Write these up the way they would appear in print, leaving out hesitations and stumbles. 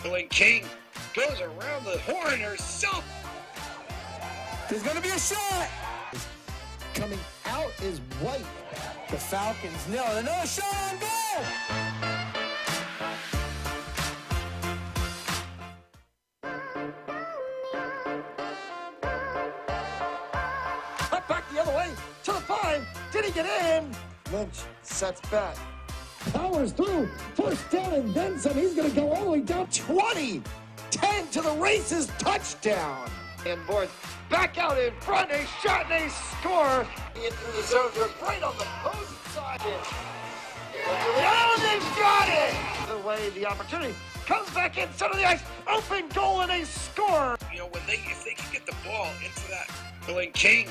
When King goes around the horn herself. There's going to be a shot. Coming out is White. The Falcons nil. Another shot on goal. Cut back the other way to the 5. Did he get in? Lynch sets back. Powers through. First down and then some. He's going to go all the way down 20. 10 to the races. Touchdown. And boards Back out in front. A shot and a score. into the zone. They're right on the post side. Oh, they've got it. The way the opportunity. Comes back in center of the ice. Open goal and a score. You know, if they can get the ball into that. When King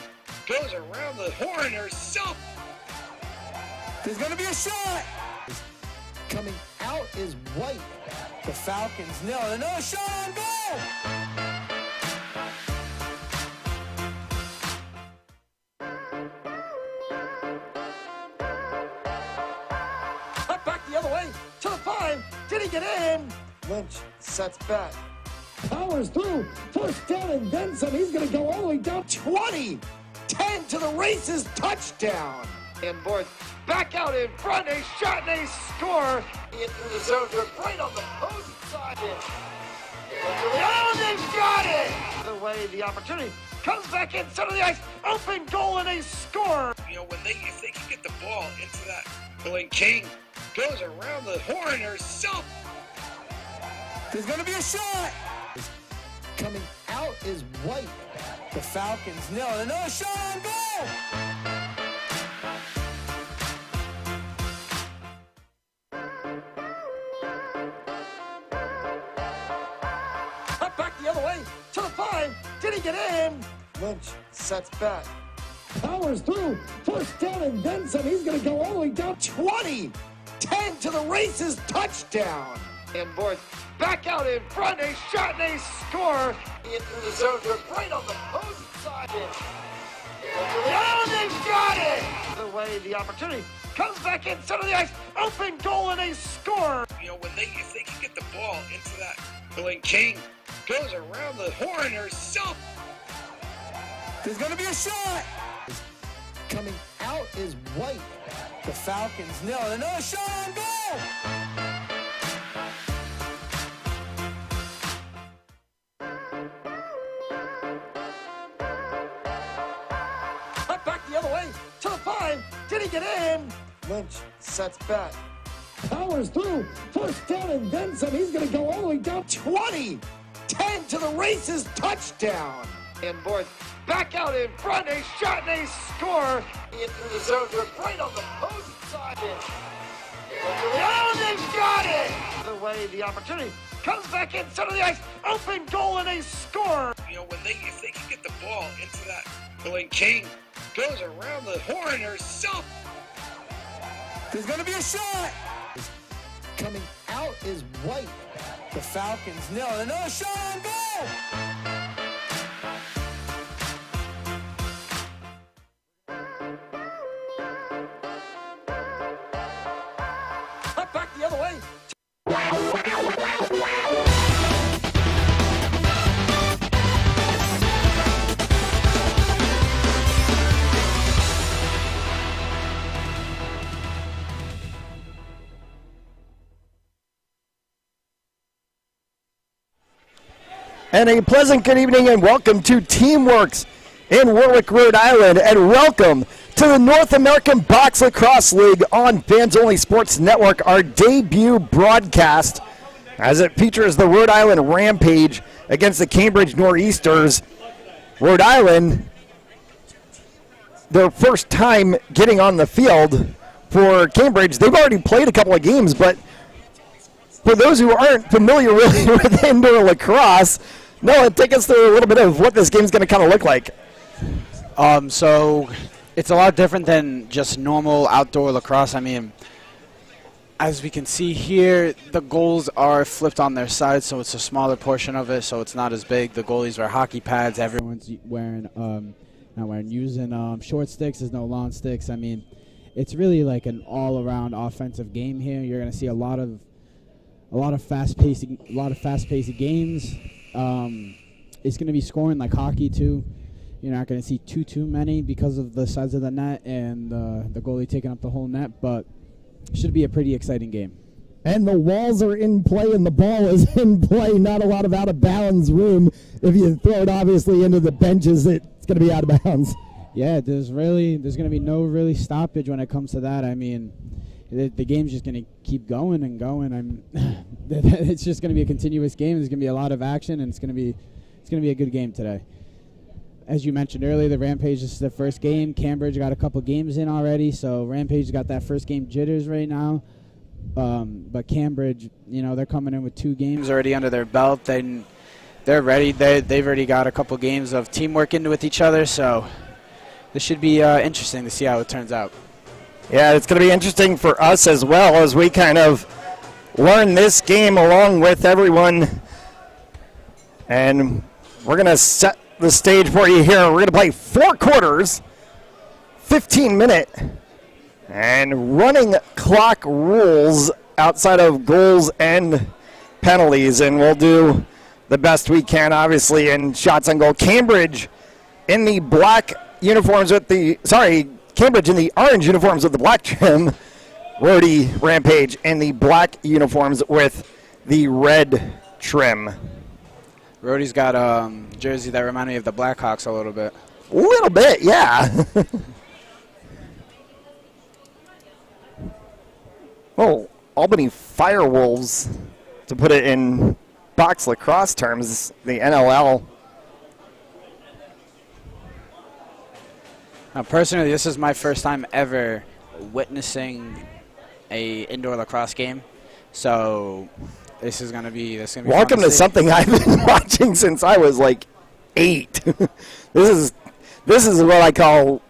goes around the horn herself. There's going to be a shot. Coming out is White. The Falcons nil. Another shot on goal. Cut back the other way to the 5. Did he get in? Lynch sets back. Powers through. First down and then some. He's going to go all the way down 20. 10 to the races. Touchdown. And boards Back out in front. A shot and a score. into the zone. They're right on the post side. Oh, they've got it. The way the opportunity. Comes back in center of the ice. Open goal and a score. You know, if they can get the ball into that. When King goes around the horn herself. There's going to be a shot. Coming out is White. The Falcons nil. Another shot on goal. Cut back the other way to the 5. Did he get in? Lynch sets back. Powers through. First down and then some. He's going to go all the way down 20. 10 to the races. Touchdown. And boards Back out in front. A shot and a score. into the zone. They're right on the post side. Oh, they've got it. The way the opportunity. Comes back in center of the ice. Open goal and a score. You know, if they can get the ball into that. When King goes around the horn herself. There's going to be a shot. Coming out is White. The Falcons nil. Another shot on goal. Cut back the other way to the 5. Did he get in? Lynch sets back. Powers through. First down and then some. He's going to go all the way down 20. 10 to the races. Touchdown. And boards Back out in front. A shot and a score. into the zone. They're right on the post side. Oh, they've got it. The way the opportunity. Comes back in center of the ice. Open goal and a score. You know, if they can get the ball into that. When King goes around the horn herself. There's going to be a shot. Coming out is White. The Falcons nil. Another shot on goal. Cut back the other way. And a pleasant good evening and welcome to Teamworks in Warwick, Rhode Island, and welcome to the North American Box Lacrosse League on Fans Only Sports Network, our debut broadcast as it features the Rhode Island Rampage against the Cambridge Noreasters. Rhode Island, their first time getting on the field for Cambridge. They've already played a couple of games, but for those who aren't familiar really with indoor lacrosse, Noah, take us through a little bit of what this game's going to kind of look like. So it's a lot different than just normal outdoor lacrosse. I mean, as we can see here, the goals are flipped on their side, so it's a smaller portion of it, so it's not as big. The goalies wear hockey pads. Everyone's wearing, using short sticks. There's no long sticks. I mean, it's really like an all-around offensive game here. You're going to see a lot of a lot of fast-paced games. It's going to be scoring like hockey too. You're not going to see too many because of the size of the net and the goalie taking up the whole net, but it should be a pretty exciting game. And the walls are in play and the ball is in play. Not a lot of out-of-bounds room. If you throw it obviously into the benches, it's going to be out of bounds. Yeah, there's going to be no really stoppage when it comes to that. I mean, the game's just going to keep going and going. It's just going to be a continuous game. There's going to be a lot of action, and it's going to be a good game today. As you mentioned earlier, the Rampage is the first game. Cambridge got a couple games in already, so Rampage got that first game jitters right now. But Cambridge, they're coming in with 2 games already under their belt. They're ready. They've already got a couple games of teamwork into with each other, so this should be interesting to see how it turns out. Yeah, it's going to be interesting for us as well as we kind of learn this game along with everyone. And we're going to set the stage for you here. We're going to play 4 quarters, 15-minute, and running clock rules outside of goals and penalties. And we'll do the best we can, obviously, in shots on goal. Cambridge in the black uniforms with Cambridge in the orange uniforms with the black trim. Rhody, Rampage in the black uniforms with the red trim. Rhody's got a jersey that reminded me of the Blackhawks a little bit. A little bit, yeah. Oh, Albany Firewolves, to put it in box lacrosse terms, the NLL. Now, personally, this is my first time ever witnessing a indoor lacrosse game, so this is gonna be welcome to something I've been watching since I was like 8. This is what I call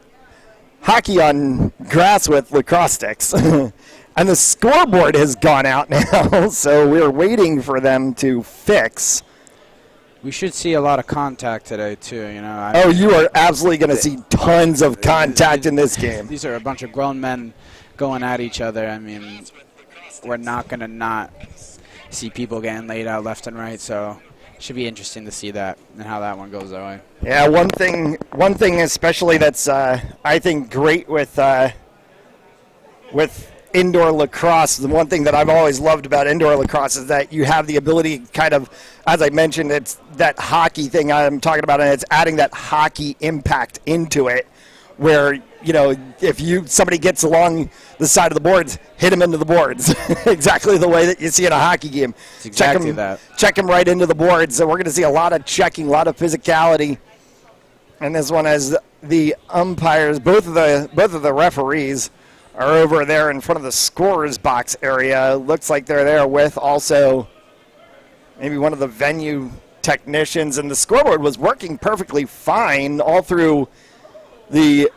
hockey on grass with lacrosse sticks. And the scoreboard has gone out now, so we're waiting for them to fix. We should see a lot of contact today, too. You are absolutely going to see tons of contact in this game. These are a bunch of grown men going at each other. I mean, we're not going to not see people getting laid out left and right, so it should be interesting to see that and how that one goes that way. Yeah, one thing especially that's I think great with indoor lacrosse, the one thing that I've always loved about indoor lacrosse is that you have the ability, kind of, as I mentioned, it's that hockey thing I'm talking about, and it's adding that hockey impact into it, where, if somebody gets along the side of the boards, hit them into the boards, exactly the way that you see in a hockey game. It's exactly that. Check them right into the boards. So we're going to see a lot of checking, a lot of physicality, and this one has the umpires, both of the referees are over there in front of the scorer's box area. Looks like they're there with also maybe one of the venue technicians, and the scoreboard was working perfectly fine all through the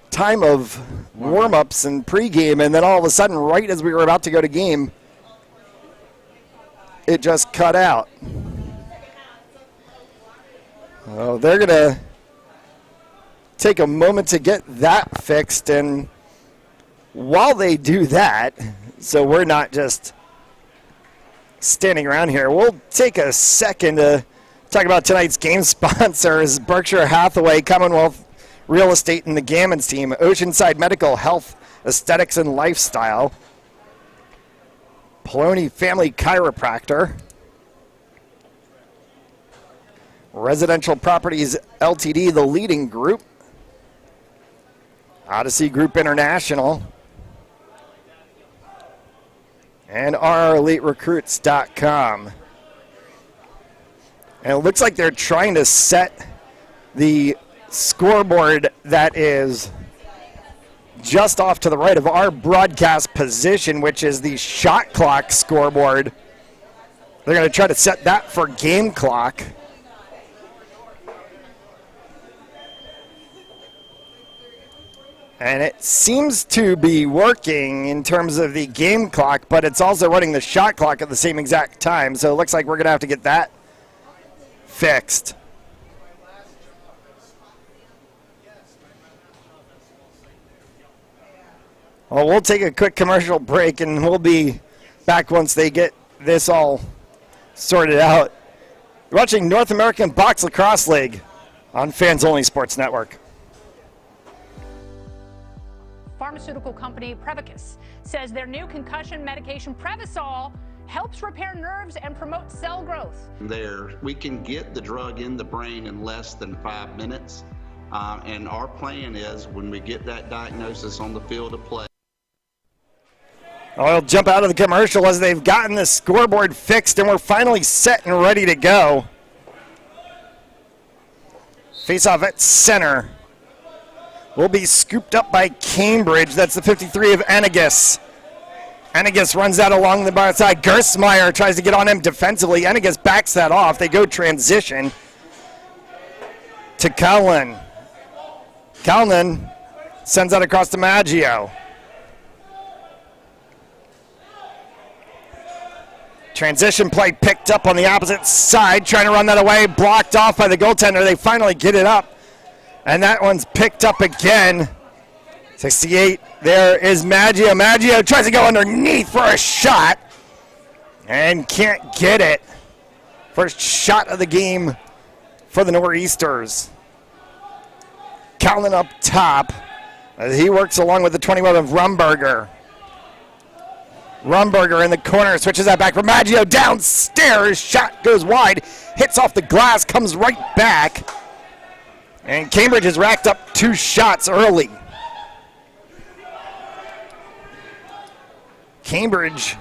time of warm-ups and pregame, and then all of a sudden, right as we were about to go to game, it just cut out. Oh, they're going to take a moment to get that fixed, and while they do that, so we're not just standing around here, we'll take a second to talk about tonight's game sponsors: Berkshire Hathaway, Commonwealth Real Estate, and the Gammons team, Oceanside Medical, Health, Aesthetics, and Lifestyle, Poloni Family Chiropractor, Residential Properties LTD, The Leading Group, Odyssey Group International, and REliteRecruits.com. And it looks like they're trying to set the scoreboard that is just off to the right of our broadcast position, which is the shot clock scoreboard. They're going to try to set that for game clock. And it seems to be working in terms of the game clock, but it's also running the shot clock at the same exact time. So it looks like we're going to have to get that fixed. Well, we'll take a quick commercial break, and we'll be back once they get this all sorted out. You're watching North American Box Lacrosse League on Fans Only Sports Network. Pharmaceutical company Prevacus says their new concussion medication Prevacol helps repair nerves and promote cell growth. We can get the drug in the brain in less than 5 minutes, and our plan is when we get that diagnosis on the field of play. I'll jump out of the commercial as they've gotten the scoreboard fixed, and we're finally set and ready to go. Face-off at center will be scooped up by Cambridge. That's the 53 of Enegas. Enegas runs out along the bar side. Gersmeyer tries to get on him defensively. Enegas backs that off. They go transition to Cullen. Cullen sends that across to Maggio. Transition play picked up on the opposite side, trying to run that away, blocked off by the goaltender. They finally get it up, and that one's picked up again. 68, there is Maggio. Maggio tries to go underneath for a shot and can't get it. First shot of the game for the Noreasters. Cullen up top as he works along with the 21 of Rumberger. Rumberger in the corner, switches that back for Maggio, downstairs, shot goes wide, hits off the glass, comes right back, and Cambridge has racked up 2 shots early. Cambridge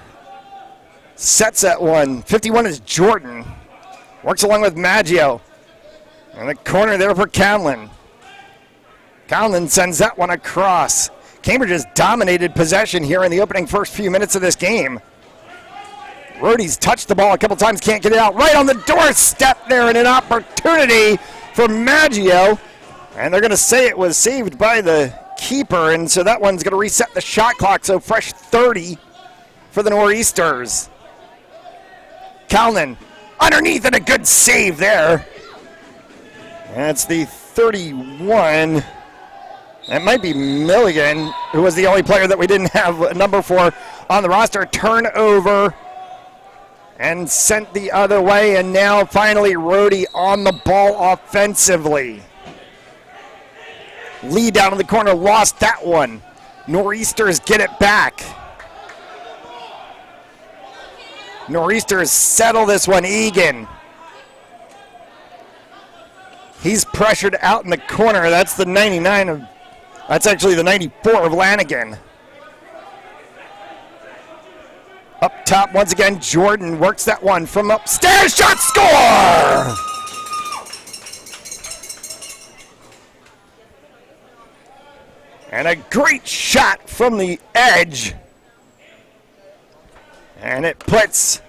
sets at one. 51 is Jordan, works along with Maggio, in the corner there for Conlon. Conlon sends that one across. Cambridge has dominated possession here in the opening first few minutes of this game. Rhody's touched the ball a couple times, can't get it out. Right on the doorstep there, and an opportunity for Maggio. And they're going to say it was saved by the keeper, and so that one's going to reset the shot clock, so fresh 30 for the Noreasters. Calnan underneath, and a good save there. That's the 31. It might be Milligan, who was the only player that we didn't have a number for on the roster. Turnover and sent the other way, and now finally Rhody on the ball offensively. Lee down in the corner, lost that one. Noreasters get it back. Noreasters settle this one. Egan. He's pressured out in the corner. That's the 99 of... That's actually the 94 of Lanigan. Up top, once again, Jordan works that one from upstairs. Shot, score! And a great shot from the edge. And it puts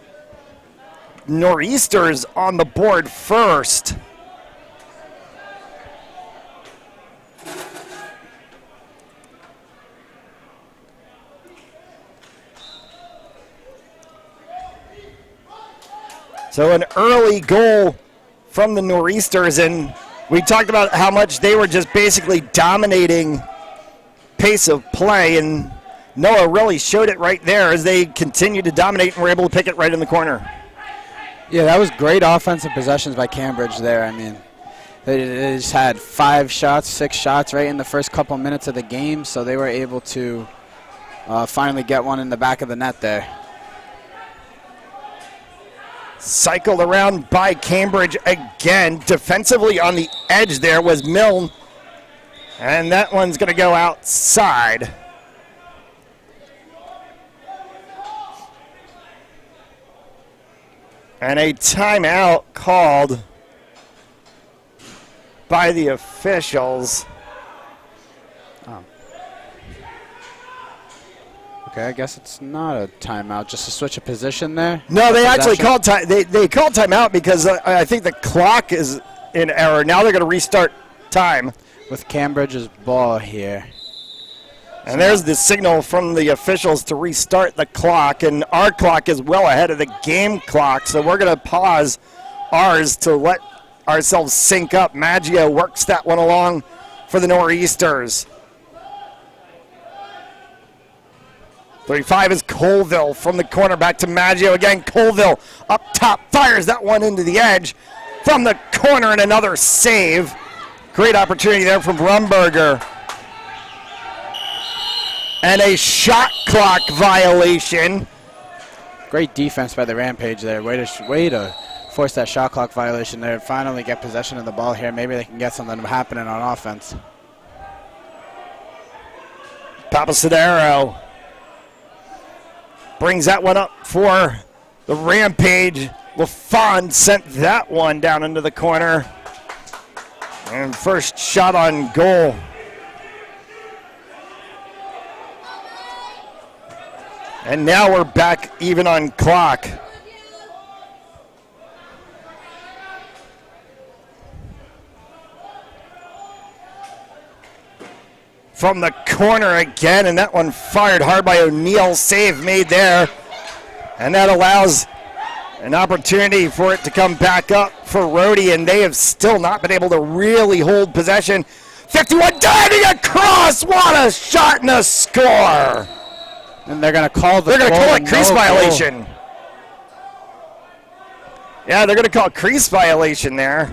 Noreasters on the board first. So an early goal from the Noreasters, and we talked about how much they were just basically dominating pace of play, and Noah really showed it right there as they continued to dominate and were able to pick it right in the corner. Yeah, that was great offensive possessions by Cambridge there. I mean, they just had 5 shots, 6 shots right in the first couple minutes of the game, so they were able to finally get one in the back of the net there. Cycled around by Cambridge again. Defensively on the edge there was Milne. And that one's going to go outside. And a timeout called by the officials. Okay, I guess it's not a timeout, just a switch of position there. No, they actually called time. They called timeout because I think the clock is in error. Now they're going to restart time with Cambridge's ball here. And there's the signal from the officials to restart the clock, and our clock is well ahead of the game clock, so we're going to pause ours to let ourselves sync up. Maggio works that one along for the Noreasters. 35 is Colville from the corner, back to Maggio again. Colville up top, fires that one into the edge from the corner, and another save. Great opportunity there from Rumberger. And a shot clock violation. Great defense by the Rampage there. Way to force that shot clock violation there and finally get possession of the ball here. Maybe they can get something happening on offense. Papasadero brings that one up for the Rampage. LaFond sent that one down into the corner. And first shot on goal. And now we're back even on clock. From the corner again, and that one fired hard by O'Neill. Save made there. And that allows an opportunity for it to come back up for Rhody, and they have still not been able to really hold possession. 51 diving across. What a shot and a score. And they're going to call it crease violation. Yeah, they're going to call crease violation there.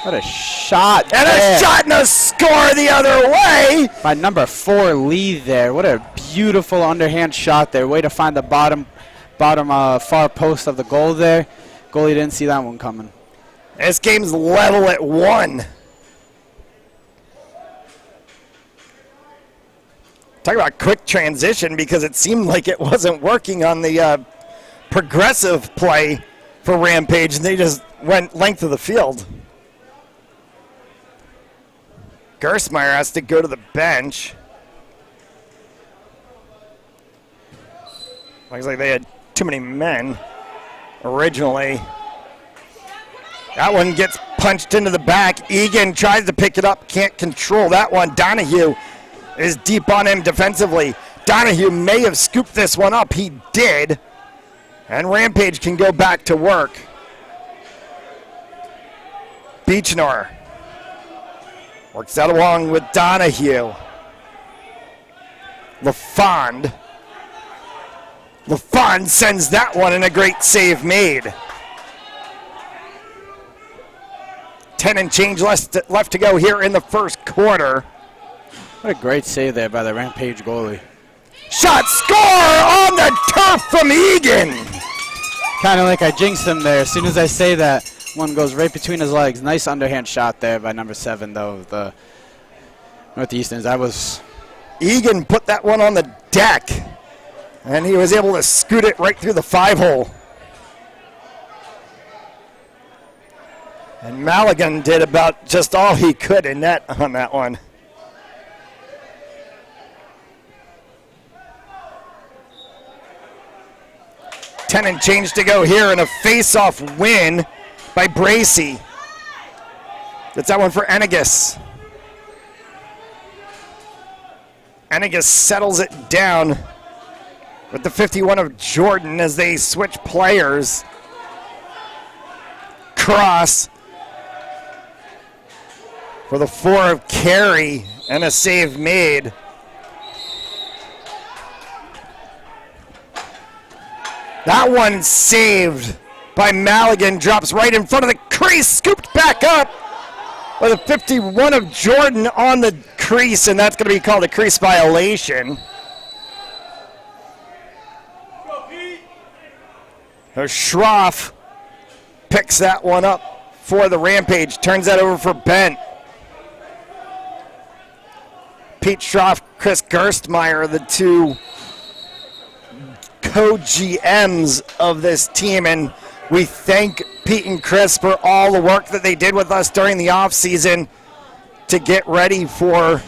What a shot. And a shot and a score the other way. By number 4, Lee there. What a beautiful underhand shot there. Way to find the bottom far post of the goal there. Goalie didn't see that one coming. This game's level at 1. Talk about quick transition, because it seemed like it wasn't working on the progressive play for Rampage, and they just went length of the field. Gerstmeyer has to go to the bench. Looks like they had too many men originally. That one gets punched into the back. Egan tries to pick it up, can't control that one. Donahue is deep on him defensively. Donahue may have scooped this one up. He did. And Rampage can go back to work. Beechnor works that along with Donahue. LaFond sends that one, and a great save made. 10 and change left to go here in the first quarter. What a great save there by the Rampage goalie. Shot, score on the turf from Egan. Kind of like I jinxed him there. As soon as I say that, one goes right between his legs. Nice underhand shot there by number 7, though, the Northeasters. Egan put that one on the deck, and he was able to scoot it right through the 5-hole. And Maligan did about just all he could in net on that one. $10 and change to go here, and a face-off win by Bracey. That's that one for Ennegas. Ennegas settles it down with the 51 of Jordan as they switch players. Cross for the 4 of Carey, and a save made. That one saved by Maligan, drops right in front of the crease, scooped back up by the 51 of Jordan on the crease, and that's going to be called a crease violation. Schroff picks that one up for the Rampage, turns that over for Bent. Pete Schroff, Chris Gerstmeyer, the two co-GMs of this team, and we thank Pete and Chris for all the work that they did with us during the offseason to get ready for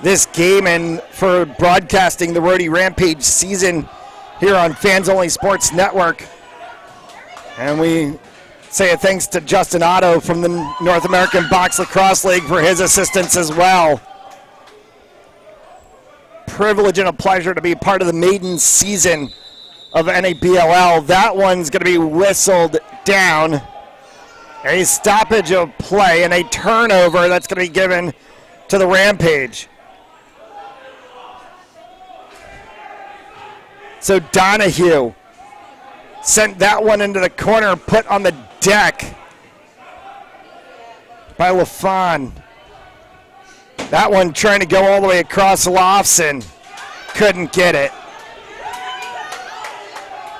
this game and for broadcasting the Rhody Rampage season here on Fans Only Sports Network. And we say a thanks to Justin Otto from the North American Box Lacrosse League for his assistance as well. Privilege and a pleasure to be part of the maiden season of NABLL. That one's going to be whistled down. A stoppage of play and a turnover that's going to be given to the Rampage. So Donahue sent that one into the corner, put on the deck by LaFon. That one trying to go all the way across Lofson. Couldn't get it.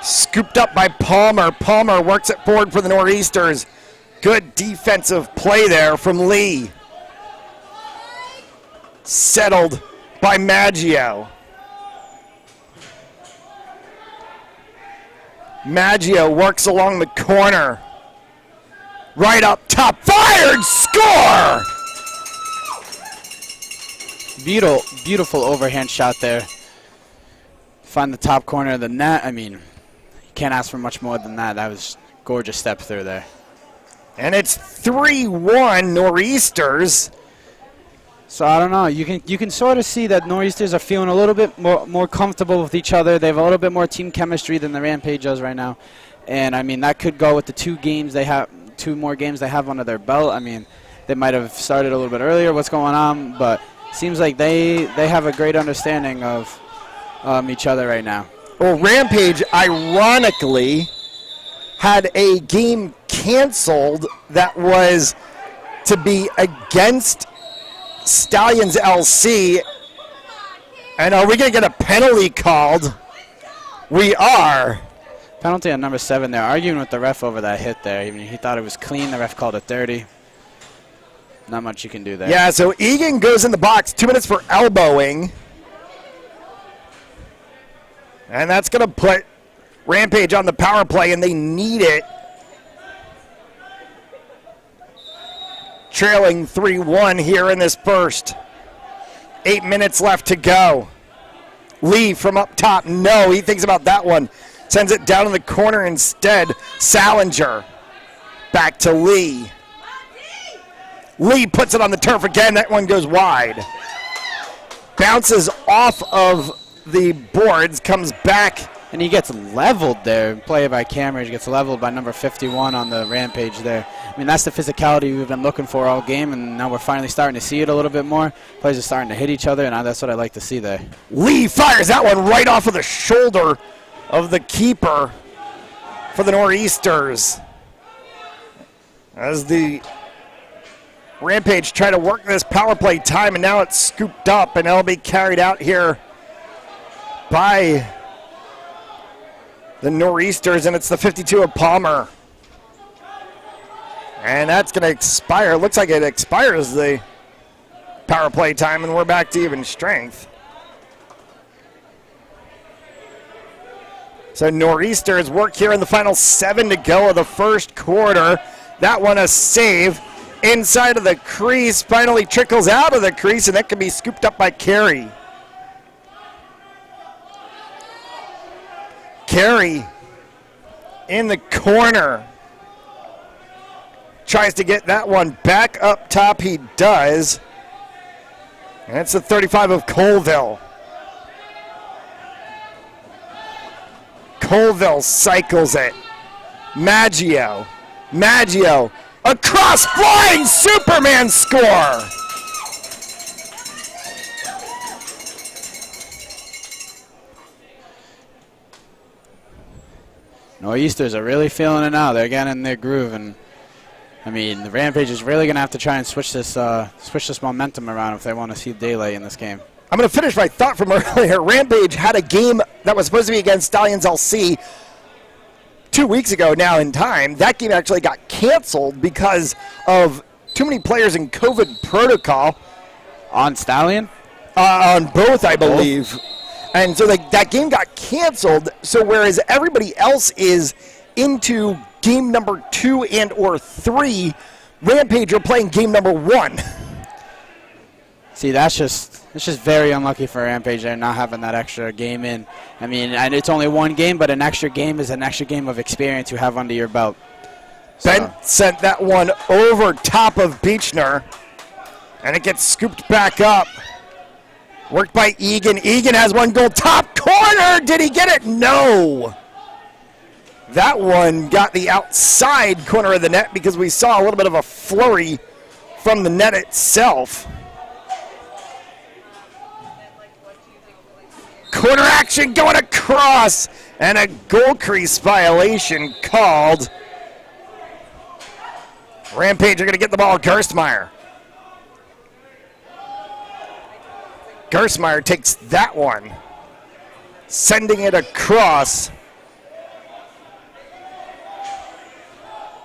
Scooped up by Palmer. Palmer works it forward for the Noreasters. Good defensive play there from Lee. Settled by Maggio. Maggio works along the corner. Right up top, fired, score! Beautiful overhand shot there. Find the top corner of the net. I mean, you can't ask for much more than that. That was gorgeous step through there. And it's 3-1 Noreasters. So I don't know. You can sort of see that Noreasters are feeling a little bit more comfortable with each other. They have a little bit more team chemistry than the Rampage does right now. And I mean, that could go with the 2 more games they have under their belt. I mean, they might have started a little bit earlier. What's going on? But seems like they have a great understanding of each other right now. Well, Rampage, ironically, had a game canceled that was to be against Stallions LC. And are we going to get a penalty called? We are. Penalty on number 7 there. Arguing with the ref over that hit there. Even he thought it was clean. The ref called it dirty. Not much you can do there. Yeah, so Egan goes in the box. 2 minutes for elbowing. And that's going to put Rampage on the power play, and they need it. Trailing 3-1 here in this first. 8 minutes left to go. Lee from up top. No, he thinks about that one. Sends it down in the corner instead. Salinger. Back to Lee. Lee puts it on the turf again. That one goes wide. Bounces off of the boards, comes back. And he gets leveled there. Play by camera. He gets leveled by number 51 on the Rampage there. I mean, that's the physicality we've been looking for all game, and now we're finally starting to see it a little bit more. Players are starting to hit each other, and that's what I like to see there. Lee fires that one right off of the shoulder of the keeper for the Noreasters. As the Rampage try to work this power play time, and now it's scooped up, and it'll be carried out here by the Noreasters, and it's the 52 of Palmer. And that's going to expire. Looks like it expires the power play time, and we're back to even strength. So Noreasters work here in the final 7 to go of the first quarter. That one a save inside of the crease. Finally trickles out of the crease, and that can be scooped up by Carey. Carey in the corner. Tries to get that one back up top. He does. And it's the 35 of Colville. Colville cycles it. Maggio. Maggio. Across, flying Superman score. Noreasters are really feeling it now. They're getting in their groove, and I mean, the Rampage is really going to have to try and switch this momentum around if they want to see daylight in this game. I'm going to finish my thought from earlier. Rampage had a game that was supposed to be against Stallions LC 2 weeks ago now in time. That game actually got canceled because of too many players in COVID protocol. On Stallion? On both, I believe. And so that game got canceled. So whereas everybody else is into game number 2 and or 3, Rampage are playing game number 1. See, it's just very unlucky for Rampage. They're not having that extra game in. I mean, and it's only one game, but an extra game is an extra game of experience you have under your belt. Ben sent that one over top of Beechner, and it gets scooped back up. Worked by Egan. Egan has one goal. Top corner. Did he get it? No. That one got the outside corner of the net because we saw a little bit of a flurry from the net itself. Corner action going across, and a goal crease violation called. Rampage are going to get the ball. Gerstmeyer. Gerstmeyer takes that one, sending it across.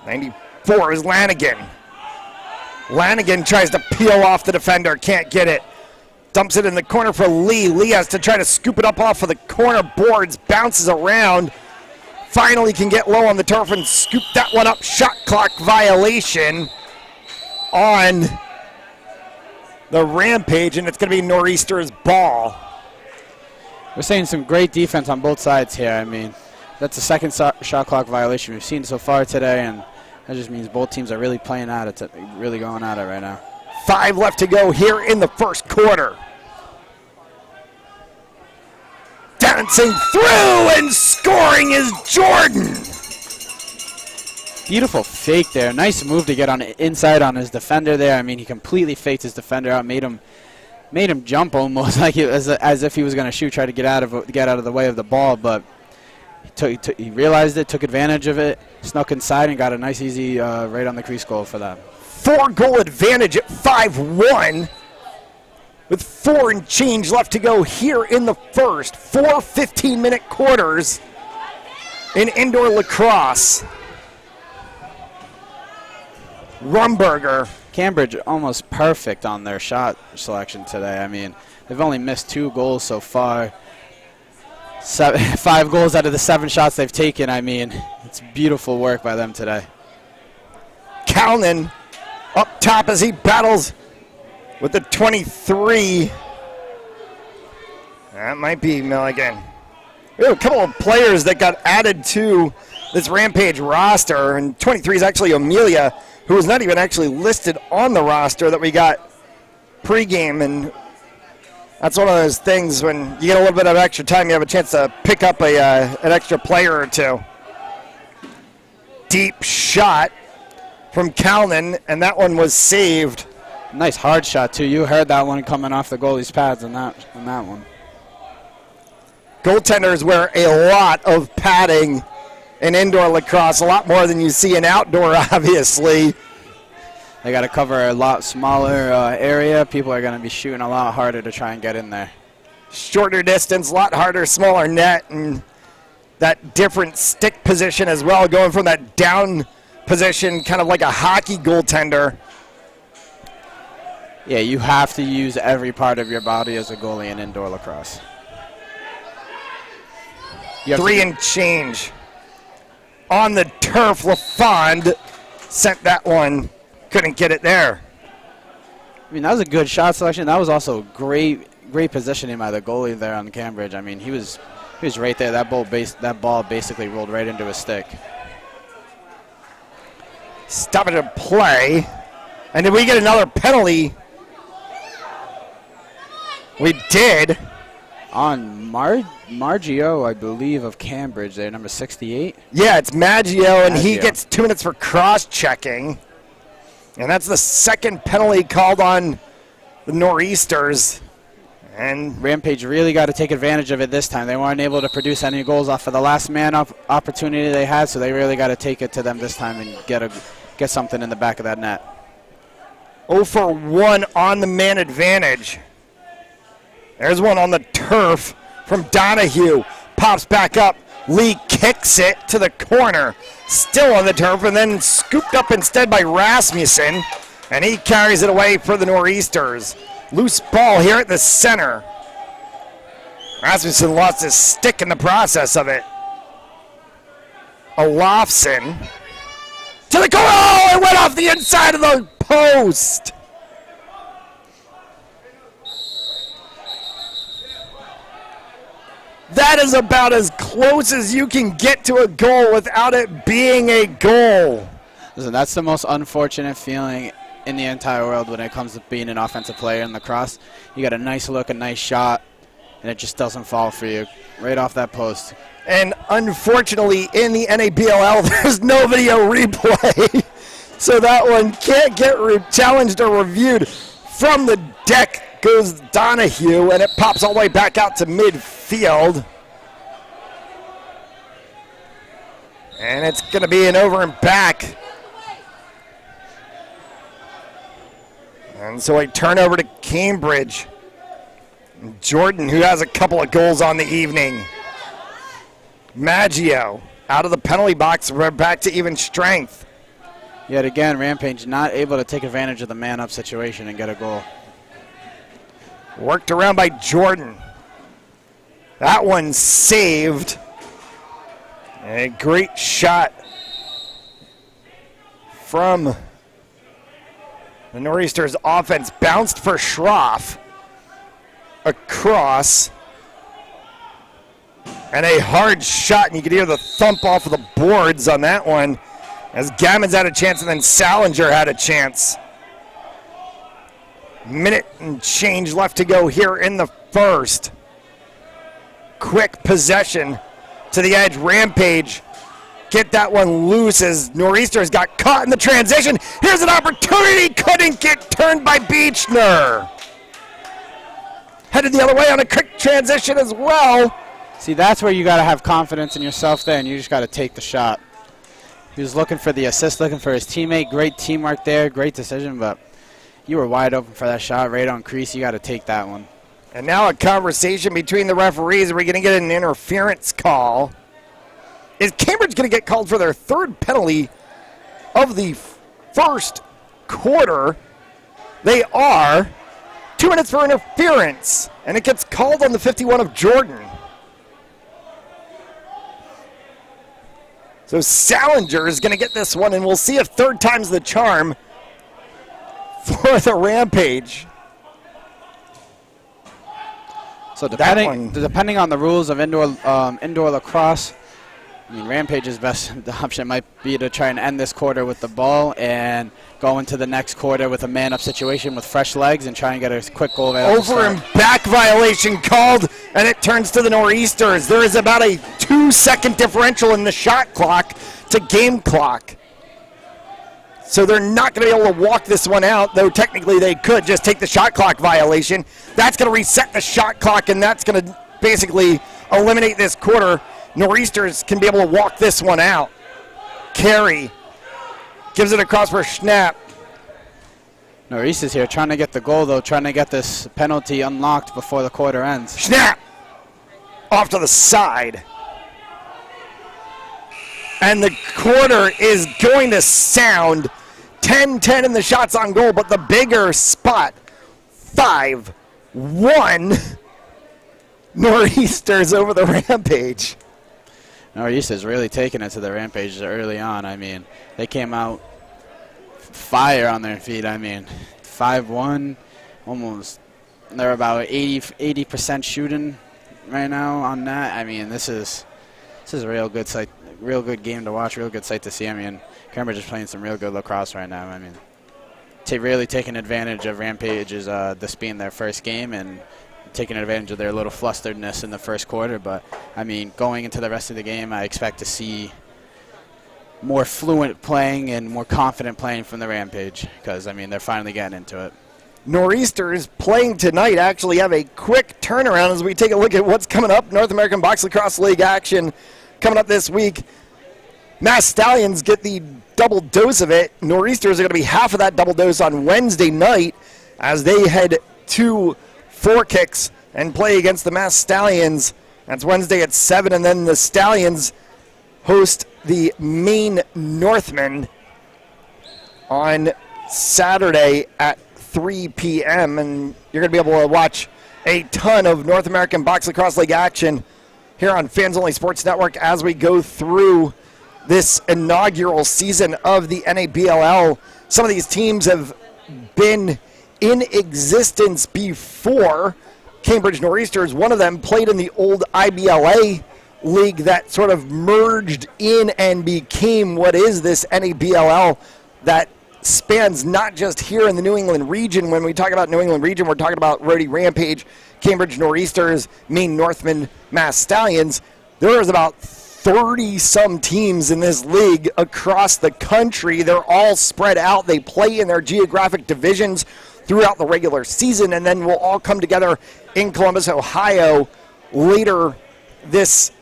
94 is Lanigan. Lanigan tries to peel off the defender, can't get it. Dumps it in the corner for Lee. Lee has to try to scoop it up off of the corner boards, bounces around. Finally can get low on the turf and scoop that one up. Shot clock violation on the Rampage, and it's going to be Noreasters' ball. We're seeing some great defense on both sides here. I mean, that's the second shot clock violation we've seen so far today, and that just means both teams are really playing at it, really going at it right now. 5 left to go here in the first quarter. Dancing through and scoring is Jordan. Beautiful fake there. Nice move to get on inside on his defender there. I mean, he completely faked his defender out, made him jump almost like as if he was going to shoot, try to get out of the way of the ball, but he realized it, took advantage of it, snuck inside, and got a nice, easy right on the crease goal for that. 4-goal advantage at 5-1 with 4 and change left to go here in the first. 4 15-minute quarters in indoor lacrosse. Rumberger. Cambridge almost perfect on their shot selection today. I mean, they've only missed 2 goals so far. 5 goals out of the 7 shots they've taken. I mean, it's beautiful work by them today. Kalnin up top as he battles with the 23. That might be Milligan. We have a couple of players that got added to this Rampage roster, and 23 is actually Amelia, who was not even actually listed on the roster that we got pregame, and that's one of those things when you get a little bit of extra time, you have a chance to pick up an extra player or two. Deep shot from Kalnin, and that one was saved. Nice hard shot, too. You heard that one coming off the goalie's pads on that one. Goaltenders wear a lot of padding in indoor lacrosse, a lot more than you see in outdoor, obviously. They got to cover a lot smaller area. People are going to be shooting a lot harder to try and get in there. Shorter distance, a lot harder, smaller net, and that different stick position as well, going from that down position, kind of like a hockey goaltender. Yeah, you have to use every part of your body as a goalie in indoor lacrosse. 3 and change. On the turf, LaFond sent that one. Couldn't get it there. I mean, that was a good shot selection. That was also great positioning by the goalie there on Cambridge. I mean, he was right there. That ball basically rolled right into his stick. Stoppage of play. And did we get another penalty? We did. On Margio, I believe, of Cambridge there, number 68. Yeah, it's Maggio, and he gets 2 minutes for cross-checking. And that's the second penalty called on the Noreasters. And Rampage really got to take advantage of it this time. They weren't able to produce any goals off of the last man opportunity they had, so they really got to take it to them this time and get something in the back of that net. 0 for 1 on the man advantage. There's one on the turf from Donahue. Pops back up. Lee kicks it to the corner. Still on the turf, and then scooped up instead by Rasmussen. And he carries it away for the Noreasters. Loose ball here at the center. Rasmussen lost his stick in the process of it. Olofsson to the goal. Oh, it went off the inside of the post. That is about as close as you can get to a goal without it being a goal. Listen, that's the most unfortunate feeling in the entire world when it comes to being an offensive player in lacrosse. You got a nice look, a nice shot, and it just doesn't fall for you right off that post. And unfortunately, in the NABLL, there's no video replay. So that one can't get challenged or reviewed from the deck goes Donahue, and it pops all the way back out to midfield. And it's going to be an over and back. And so a turnover to Cambridge. Jordan, who has a couple of goals on the evening. Maggio out of the penalty box. We're back to even strength. Yet again, Rampage not able to take advantage of the man-up situation and get a goal. Worked around by Jordan. That one saved. A great shot from the Noreasters offense. Bounced for Schroff. Across. And a hard shot, and you could hear the thump off of the boards on that one as Gammons had a chance and then Salinger had a chance. Minute and change left to go here in the first. Quick possession to the edge. Rampage get that one loose as Noreasters got caught in the transition. Here's an opportunity, couldn't get turned by Beechner. Headed the other way on a quick transition as well. See, that's where you got to have confidence in yourself there, and you just got to take the shot. He was looking for the assist, looking for his teammate. Great teamwork there, great decision, but you were wide open for that shot right on crease. You got to take that one. And now a conversation between the referees. Are we going to get an interference call? Is Cambridge going to get called for their third penalty of the first quarter? They are. 2 minutes for interference, and it gets called on the 51 of Jordan. So Salinger is going to get this one, and we'll see if third time's the charm for the Rampage. So depending on the rules of indoor lacrosse, I mean, Rampage's best option might be to try and end this quarter with the ball and go into the next quarter with a man-up situation with fresh legs and try and get a quick goal. Over and back violation called, and it turns to the Noreasters. There is about a 2-second differential in the shot clock to game clock. So they're not going to be able to walk this one out, though technically they could just take the shot clock violation. That's going to reset the shot clock, and that's going to basically eliminate this quarter. Noreasters can be able to walk this one out. Carey gives it across for Schnapp. Noreasters here trying to get the goal, though, trying to get this penalty unlocked before the quarter ends. Schnapp off to the side. And the quarter is going to sound 10-10 in the shots on goal, but the bigger spot, 5-1 Noreasters over the Rampage. Noreasters really taking it to the Rampage early on. I mean, they came out fire on their feet. I mean, 5-1, almost. They're about 80% shooting right now on that. I mean, this is a real good sight, real good game to watch, real good sight to see. I mean, Cambridge is playing some real good lacrosse right now. I mean, really taking advantage of Rampage's this being their first game and taking advantage of their little flusteredness in the first quarter. But, I mean, going into the rest of the game, I expect to see more fluent playing and more confident playing from the Rampage because, I mean, they're finally getting into it. Noreasters playing tonight actually have a quick turnaround as we take a look at what's coming up. North American Box Lacrosse League action coming up this week. Mass Stallions get the double dose of it. Noreasters are going to be half of that double dose on Wednesday night as they head to Four Kicks and play against the Mass Stallions. That's Wednesday at 7, and then the Stallions host the Maine Northmen on Saturday at 3 p.m. And you're going to be able to watch a ton of North American Box Lacrosse League action here on Fans Only Sports Network as we go through this inaugural season of the NABLL. Some of these teams have been in existence before. Cambridge Noreasters, one of them, played in the old IBLA league that sort of merged in and became what is this NABLL that spans not just here in the New England region. When we talk about New England region, we're talking about Rhody Rampage, Cambridge Noreasters, Maine Northmen, Mass Stallions. There is about 30-some teams in this league across the country. They're all spread out. They play in their geographic divisions throughout the regular season, and then we'll all come together in Columbus, Ohio later this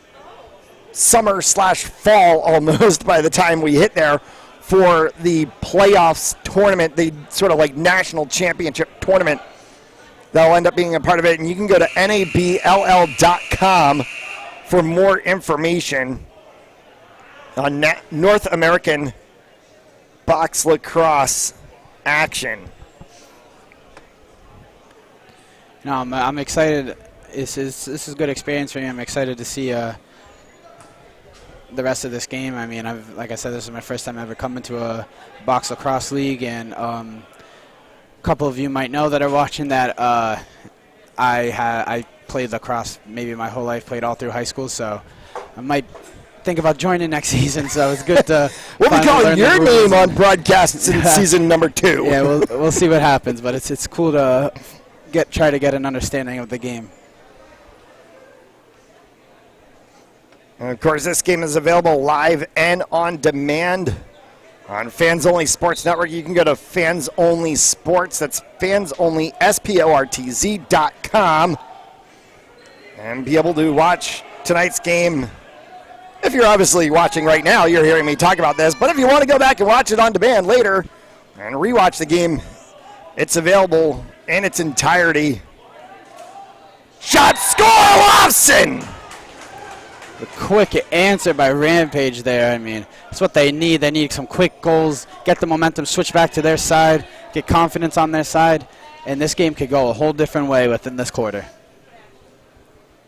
summer/fall almost by the time we hit there for the playoffs tournament, the sort of like national championship tournament that'll end up being a part of it. And you can go to nabll.com for more information on North American box lacrosse action. No, I'm excited. This is a good experience for me. I'm excited to see the rest of this game. I mean, like I said, this is my first time ever coming to a box lacrosse league, and a couple of you might know that are watching that I played lacrosse maybe my whole life, played all through high school, so I might think about joining next season. So it's good to. We'll be calling your name on broadcasts in season number 2. Yeah, we'll see what happens, but it's cool to try to get an understanding of the game. And of course, this game is available live and on demand on Fans Only Sports Network. You can go to Fans Only Sports. That's Fans Only, SPORTZ.com, and be able to watch tonight's game. If you're obviously watching right now, you're hearing me talk about this. But if you want to go back and watch it on demand later and rewatch the game, it's available in its entirety. Shot, score, Lawson! The quick answer by Rampage there. I mean, that's what they need. They need some quick goals, get the momentum, switch back to their side, get confidence on their side, and this game could go a whole different way within this quarter.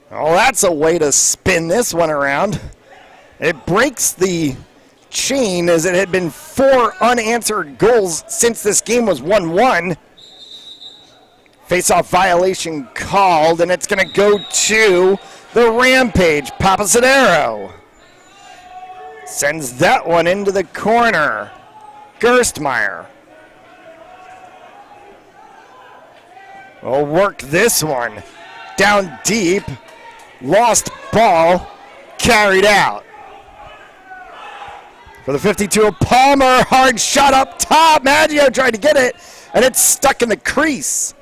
Oh, that's a way to spin this one around. It breaks the chain, as it had been 4 unanswered goals since this game was 1-1. Face-off violation called, and it's going to go to the Rampage. Papasadero sends that one into the corner. Gerstmeyer will work this one down deep. Lost ball, carried out. For the 52 of Palmer, hard shot up top. Maggio tried to get it, and it's stuck in the crease.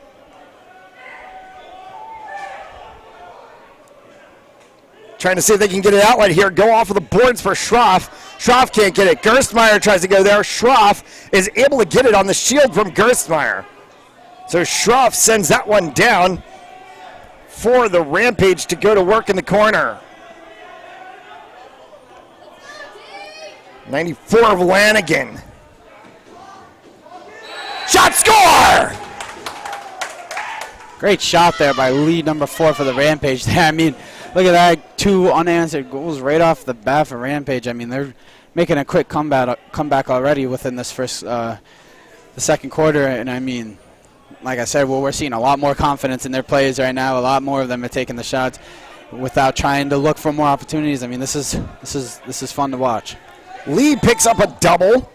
Trying to see if they can get an outlet here. Go off of the boards for Schroff. Schroff can't get it. Gerstmeyer tries to go there. Schroff is able to get it on the shield from Gerstmeyer. So Schroff sends that one down for the Rampage to go to work in the corner. 94 of Lanigan. Shot, score! Great shot there by lead number 4 for the Rampage there. I mean, look at that, 2 unanswered goals right off the bat for Rampage. I mean, they're making a quick comeback already within this the second quarter. And I mean, like I said, we're seeing a lot more confidence in their plays right now. A lot more of them are taking the shots without trying to look for more opportunities. I mean, this is fun to watch. Lee picks up a double.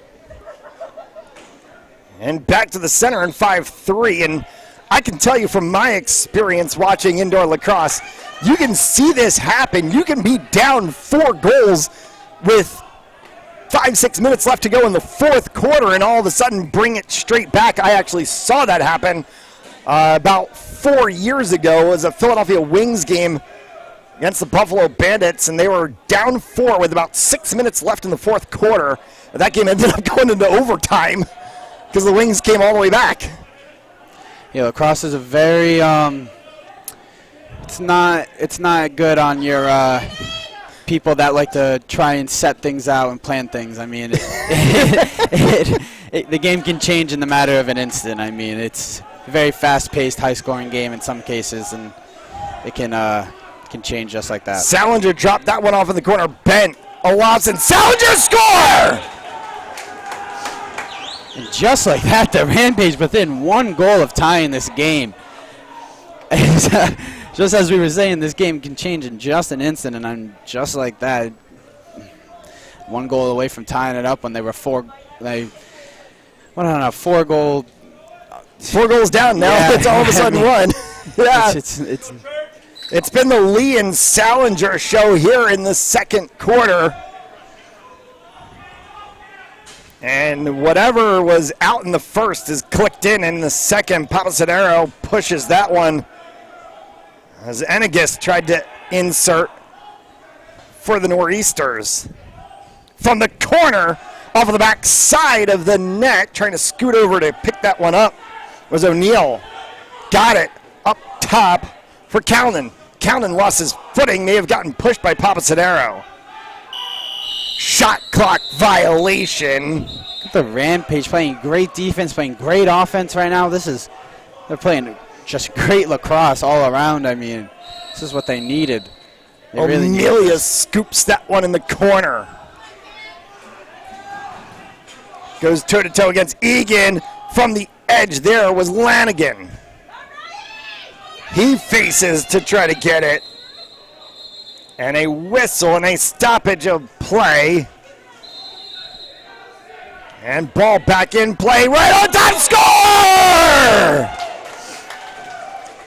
And back to the center in 5-3. And I can tell you from my experience watching indoor lacrosse, you can see this happen. You can be down 4 goals with 5-6 minutes left to go in the fourth quarter and all of a sudden bring it straight back. I actually saw that happen about 4 years ago. It was a Philadelphia Wings game against the Buffalo Bandits, and they were down 4 with about 6 minutes left in the fourth quarter. And that game ended up going into overtime because the Wings came all the way back. Yeah, lacrosse is a very it's not good on your people that like to try and set things out and plan things. I mean, the game can change in the matter of an instant. I mean, it's a very fast-paced, high-scoring game in some cases, and it can change just like that. Salinger dropped that one off in the corner. Bent. Olafson. Salinger score! And just like that, the Rampage within 1 goal of tying this game. Just as we were saying, this game can change in just an instant, and I'm just like that. 1 goal away from tying it up when they were 4 goals down now. Yeah. It's all of a sudden 1. Yeah. It's been the Lee and Salinger show here in the second quarter. And whatever was out in the first is clicked in the second. Papasadero pushes that one as Ennegus tried to insert for the Noreasters. From the corner, off of the back side of the net, trying to scoot over to pick that one up was O'Neill. Got it up top for Calnan. Calnan lost his footing, may have gotten pushed by Papasadero. Shot clock violation. The Rampage playing great defense, playing great offense right now. They're playing just great lacrosse all around. I mean, this is what they needed. Amelia scoops that one in the corner. Goes toe-to-toe against Egan. From the edge there was Lanigan. He faces to try to get it. And a whistle and a stoppage of play. And ball back in play, right on time, score!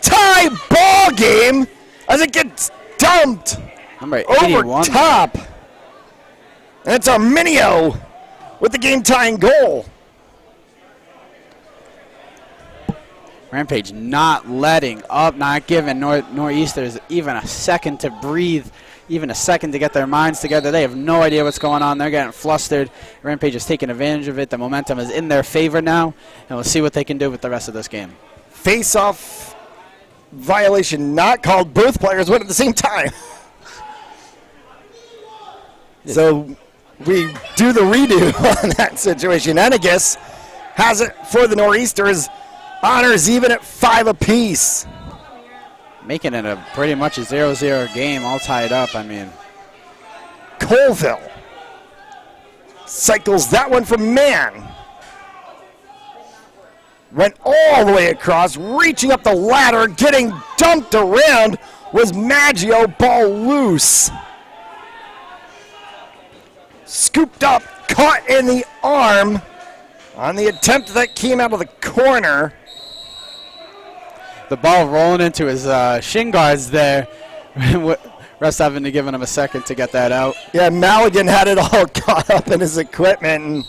Tie ball game as it gets dumped Number over 81. top. And it's Arminio with the game-tying goal. Rampage not letting up, not giving Noreasters even a second to breathe, even a second to get their minds together. They have no idea what's going on. They're getting flustered. Rampage is taking advantage of it. The momentum is in their favor now, and we'll see what they can do with the rest of this game. Face-off violation not called. Both players went at the same time. So we do the redo on that situation. Ennegus has it for the Noreasters. Honors even at 5 apiece. Making it a pretty much a 0-0 game, all tied up. I mean, Colville cycles that one from Mann. Went all the way across, reaching up the ladder, getting dumped around was Maggio, ball loose. Scooped up, caught in the arm on the attempt that came out of the corner. the ball rolling into his shin guards there. Refs having to give him a second to get that out. Yeah, Maligan had it all caught up in his equipment, and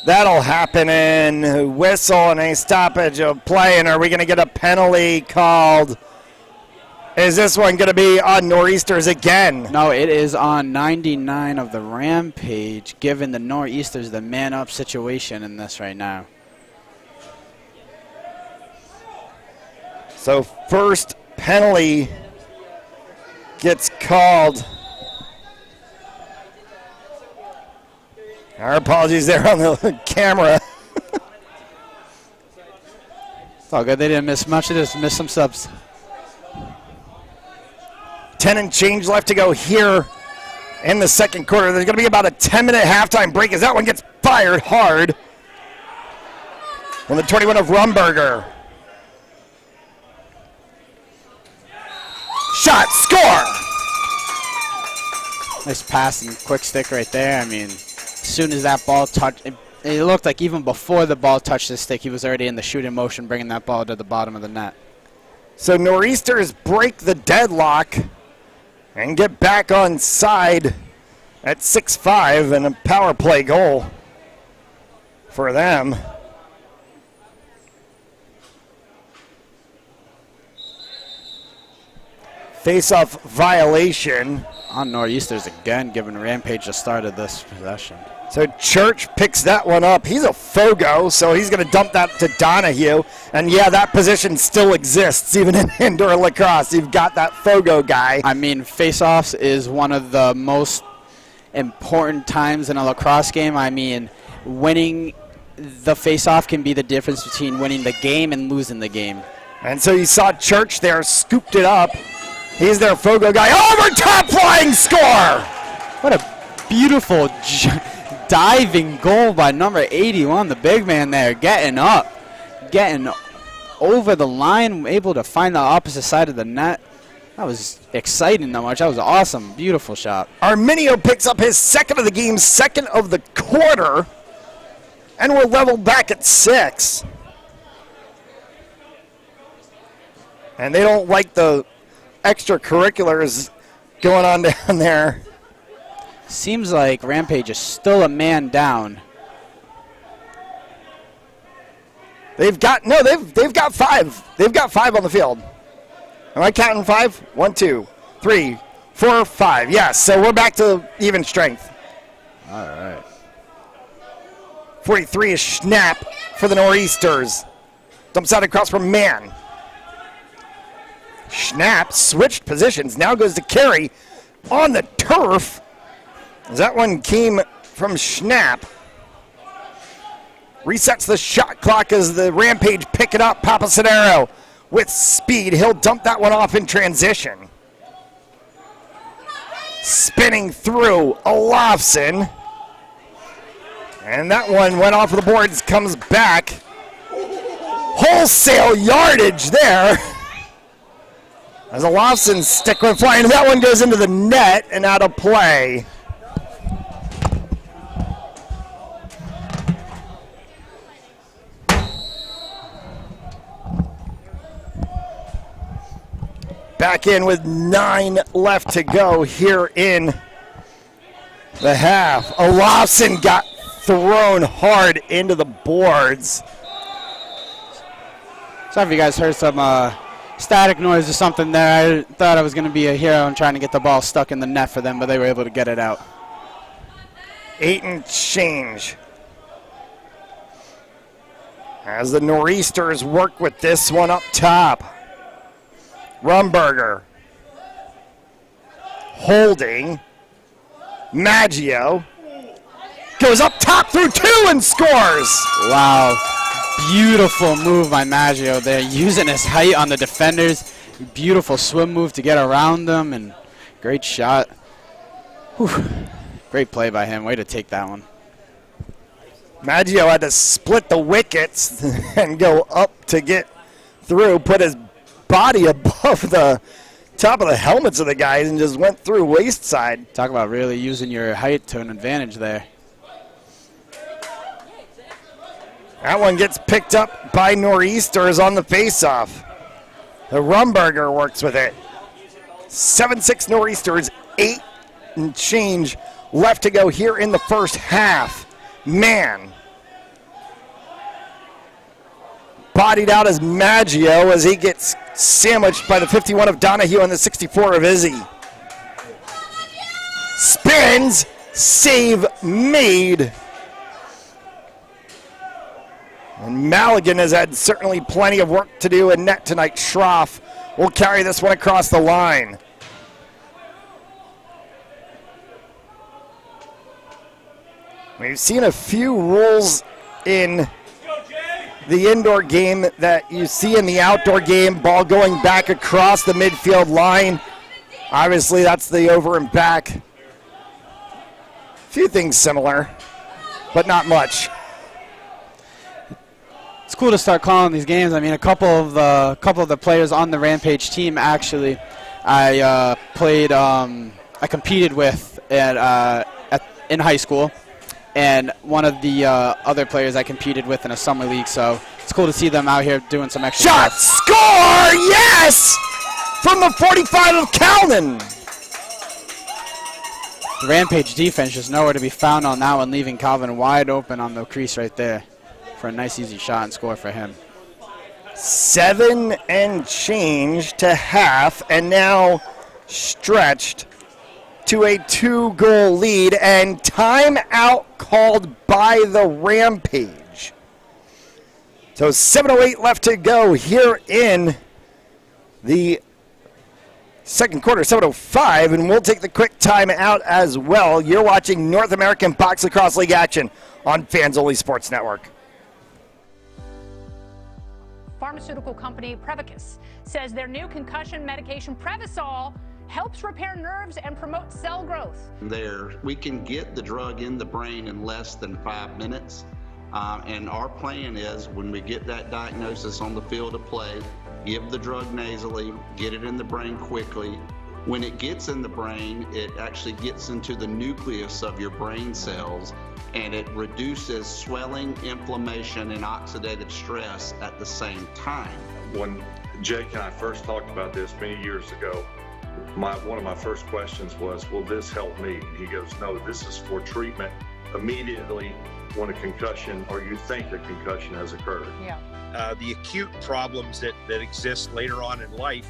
that'll happen in whistle and a stoppage of play. And are we going to get a penalty called? Is this one going to be on Noreasters again? No, it is on 99 of the Rampage, giving the Noreasters the man-up situation in this right now. So first penalty gets called. Our apologies there on the camera. It's all good. They didn't miss much. They just missed some subs. 10 and change left to go here in the second quarter. There's going to be about a 10-minute halftime break as that one gets fired hard on the 21 of Rumberger. Shot, score! Nice pass and quick stick right there. I mean, as soon as that ball touched, it looked like even before the ball touched the stick, he was already in the shooting motion, bringing that ball to the bottom of the net. So Noreasters break the deadlock and get back on side at 6-5 and a power play goal for them. Face-off violation on Noreasters again, giving Rampage the start of this possession. So Church picks that one up. He's a Fogo, so he's going to dump that to Donahue. And yeah, that position still exists, even in indoor lacrosse. You've got that Fogo guy. I mean, face-offs is one of the most important times in a lacrosse game. I mean, winning the face-off can be the difference between winning the game and losing the game. And so you saw Church there, scooped it up. He's their Fogo guy. Over top flying score! What a beautiful diving goal by number 81, the big man there, getting up, getting over the line, able to find the opposite side of the net. That was exciting that much. That was awesome. Beautiful shot. Arminio picks up his second of the game, second of the quarter, and we're leveled back at 6. And they don't like the extracurriculars going on down there. Seems like Rampage is still a man down. They've got 5. They've got 5 on the field. Am I counting 5? 1, 2, 3, 4, 5. Yes, so we're back to even strength. All right. 43 is Schnapp for the Noreasters. Dumps out across from Mann. Schnapp switched positions. Now goes to Carey on the turf. As that one came from Schnapp. Resets the shot clock as the Rampage pick it up. Papasadero with speed. He'll dump that one off in transition. Spinning through Olafson. And that one went off of the boards, comes back. Wholesale yardage there. As Olafson's stick went flying. That one goes into the net and out of play. Back in with 9 left to go here in the half. Olafson got thrown hard into the boards. Sorry if you guys heard some static noise or something there. I thought I was going to be a hero and trying to get the ball stuck in the net for them, but they were able to get it out. 8 and change. As the Noreasters work with this one up top. Rumberger. Holding. Maggio. Goes up top through 2 and scores. Wow. Beautiful move by Maggio there, using his height on the defenders. Beautiful swim move to get around them, and great shot. Whew. Great play by him. Way to take that one. Maggio had to split the wickets and go up to get through, put his body above the top of the helmets of the guys and just went through waist side. Talk about really using your height to an advantage there. That one gets picked up by Noreasters on the faceoff. The Rumberger works with it. 7-6 Noreasters, 8 and change left to go here in the first half. Mann. Bodied out as Maggio as he gets sandwiched by the 51 of Donahue and the 64 of Izzy. Spins, save made. And Maligan has had certainly plenty of work to do in net tonight. Schroff will carry this one across the line. We've seen a few rules in the indoor game that you see in the outdoor game. Ball going back across the midfield line. Obviously, that's the over and back. A few things similar, but not much. It's cool to start calling these games. I mean, a couple of the players on the Rampage team actually, I competed with in high school, and one of the other players I competed with in a summer league. So it's cool to see them out here doing some extra shot. stuff. Score! Yes, from the 45 of Calnan. The Rampage defense just nowhere to be found on that one, leaving Calvin wide open on the crease right there for a nice easy shot and score for him. 7 and change to half, and now stretched to a 2-goal lead, and timeout called by the Rampage. So 7:08 left to go here in the second quarter, 7:05, and we'll take the quick timeout as well. You're watching North American Box Lacrosse League action on Fans Only Sports Network. Pharmaceutical company Prevacus says their new concussion medication Prevacol helps repair nerves and promote cell growth. We can get the drug in the brain in less than 5 minutes. And our plan is, when we get that diagnosis on the field of play, give the drug nasally, get it in the brain quickly. When it gets in the brain, it actually gets into the nucleus of your brain cells, and it reduces swelling, inflammation, and oxidative stress at the same time. When Jake and I first talked about this many years ago, one of my first questions was, will this help me? And he goes, no, this is for treatment immediately when a concussion or you think a concussion has occurred. Yeah. The acute problems that exist later on in life,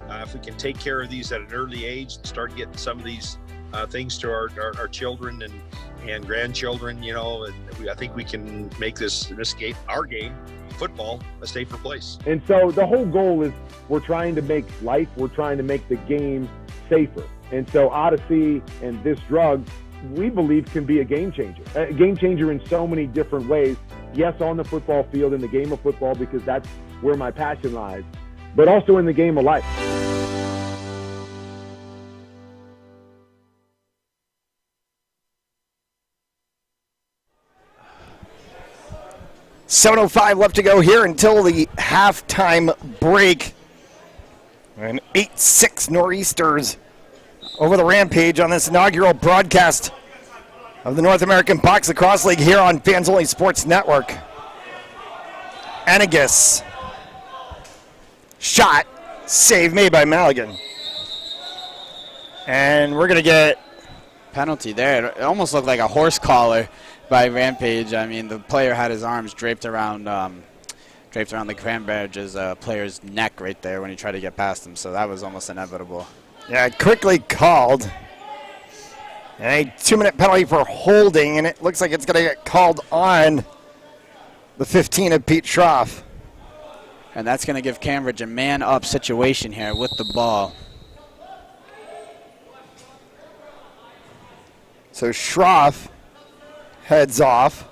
if we can take care of these at an early age and start getting some of these things to our children and grandchildren, you know, and I think we can make this game, our game, football, a safer place. And so the whole goal is we're trying to make the game safer. And so Odyssey and this drug, we believe, can be a game changer in so many different ways. Yes, on the football field, in the game of football, because that's where my passion lies, but also in the game of life. .05 left to go here until the halftime break. And 8-6 Noreasters over the Rampage on this inaugural broadcast of the North American Box Lacrosse League here on Fans Only Sports Network. Anagus. Shot. Save made by Maligan. And we're going to get penalty there. It almost looked like a horse collar by Rampage. I mean, the player had his arms draped around the Cranbridge's player's neck right there when he tried to get past him, so that was almost inevitable. Yeah, quickly called. And a 2-minute penalty for holding, and it looks like it's going to get called on the 15 of Pete Schroff. And that's going to give Cambridge a man-up situation here with the ball. So Schroff heads off.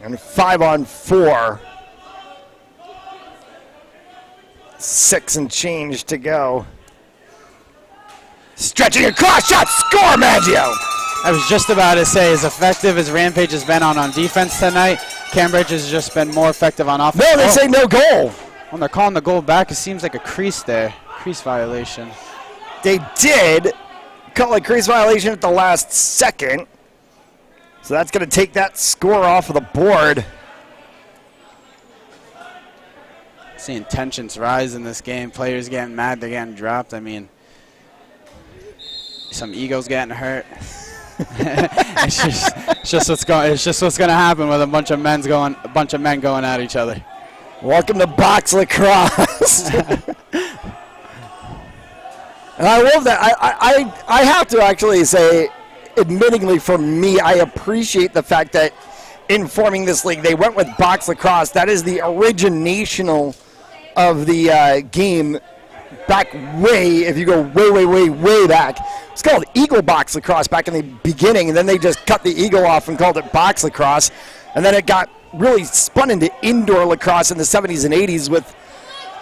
And 5-on-4. 6 and change to go. Stretching across, shot, score, Maggio! I was just about to say, as effective as Rampage has been on defense tonight, Cambridge has just been more effective on offense. No, they say no goal. When they're calling the goal back, it seems like a crease there, crease violation. They did call a crease violation at the last second. So that's going to take that score off of the board. Seeing tensions rise in this game. Players getting mad, they're getting dropped. I mean, some egos getting hurt. it's just what's going to happen with a bunch of men going at each other. Welcome to Box Lacrosse. And I love that. I have to actually say, admittingly for me, I appreciate the fact that in forming this league, they went with Box Lacrosse. That is the origination of the game back if you go way back. It's called Eagle Box Lacrosse back in the beginning, and then they just cut the eagle off and called it Box Lacrosse. And then it got really spun into indoor lacrosse in the 70s and 80s with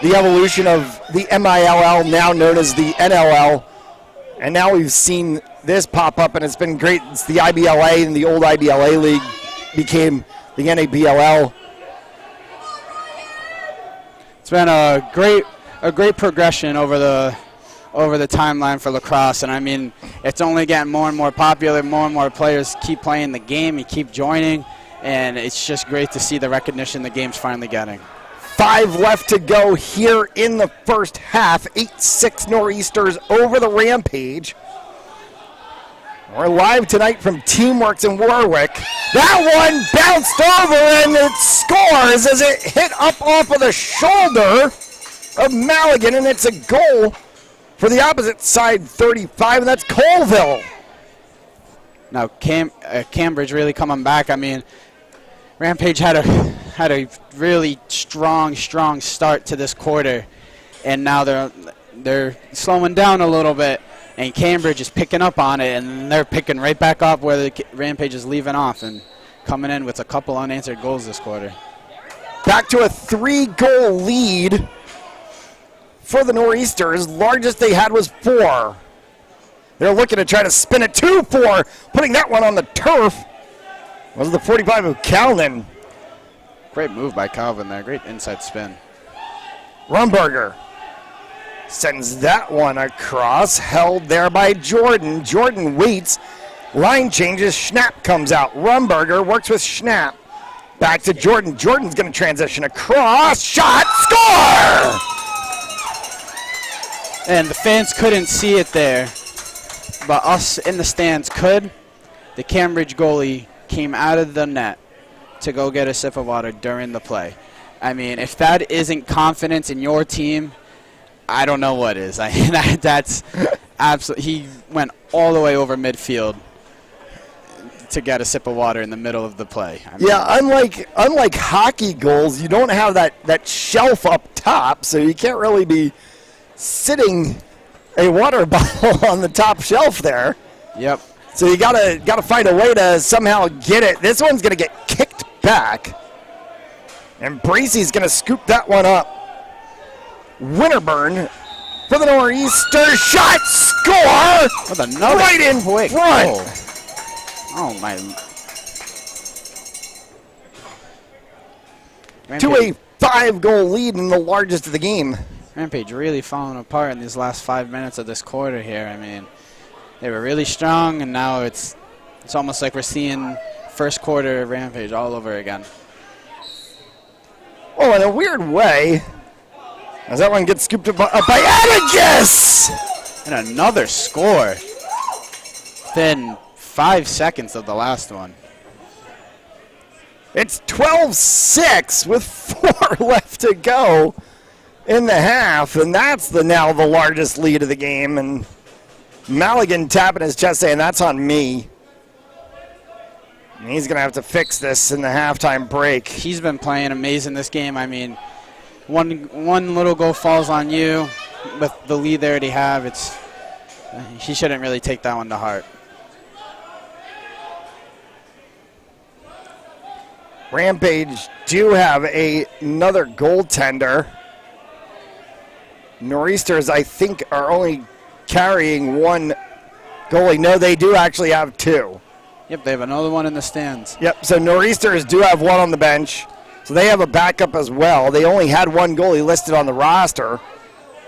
the evolution of the MILL, now known as the NLL. And now we've seen this pop up, and it's been great. It's the IBLA, and the old IBLA league became the NABLL. It's been a great progression over the timeline for lacrosse, and I mean, it's only getting more and more popular. More and more players keep playing the game and keep joining, and it's just great to see the recognition the game's finally getting. 5 left to go here in the first half. 8-6 Noreasters over the Rampage. We're live tonight from Teamworks in Warwick. That one bounced over and it scores as it hit up off of the shoulder of Maligan, and it's a goal for the opposite side 35, and that's Colville. Now Cambridge really coming back. I mean, Rampage had a really strong start to this quarter, and now they're slowing down a little bit, and Cambridge is picking up on it, and they're picking right back up where the Rampage is leaving off and coming in with a couple unanswered goals this quarter. Back to a 3-goal lead for the Noreasters. Largest they had was 4. They're looking to try to spin it 2-4, putting that one on the turf. Was the 45 of Calvin. Great move by Calvin there. Great inside spin. Rumberger sends that one across. Held there by Jordan. Jordan waits. Line changes. Schnapp comes out. Rumberger works with Schnapp. Back to Jordan. Jordan's going to transition across. Shot. Score! And the fans couldn't see it there, but us in the stands could. The Cambridge goalie came out of the net to go get a sip of water during the play. I mean, if that isn't confidence in your team, I don't know what is. That's absolutely. He went all the way over midfield to get a sip of water in the middle of the play. I mean, yeah, unlike hockey goals, you don't have that shelf up top, so you can't really be sitting a water bottle on the top shelf there. Yep. So you gotta find a way to somehow get it. This one's gonna get kicked back, and Bracey's gonna scoop that one up. Winterburn for the Noreasters. Shot, score! With another right in quick front. goal. Oh my! To a 5-goal lead in the largest of the game. Rampage really falling apart in these last 5 minutes of this quarter here. I mean, they were really strong, and now it's almost like we're seeing first quarter Rampage all over again. Oh, in a weird way, as that one gets scooped up by Anagas! And another score. Within 5 seconds of the last one. It's 12-6 with 4 left to go in the half, and that's now the largest lead of the game. And Maligan tapping his chest saying, that's on me. And he's going to have to fix this in the halftime break. He's been playing amazing this game. I mean, one little goal falls on you with the lead they already have. He shouldn't really take that one to heart. Rampage do have another goaltender. Noreasters, I think, are only carrying one goalie. No, they do actually have 2. Yep, they have another one in the stands. Yep, so Noreasters do have one on the bench. So they have a backup as well. They only had one goalie listed on the roster.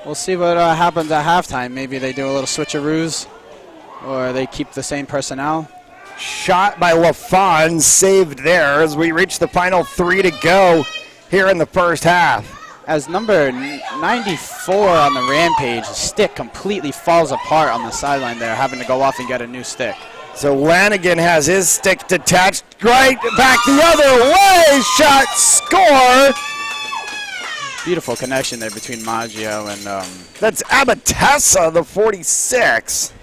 We'll see what happens at halftime. Maybe they do a little switcheroos, or they keep the same personnel. Shot by LaFon, saved there as we reach the final 3 to go here in the first half. As number 94 on the Rampage, the stick completely falls apart on the sideline there, having to go off and get a new stick. So Lanigan has his stick detached right back the other way. Shot, score. Beautiful connection there between Maggio and... That's Abatassa, the 46.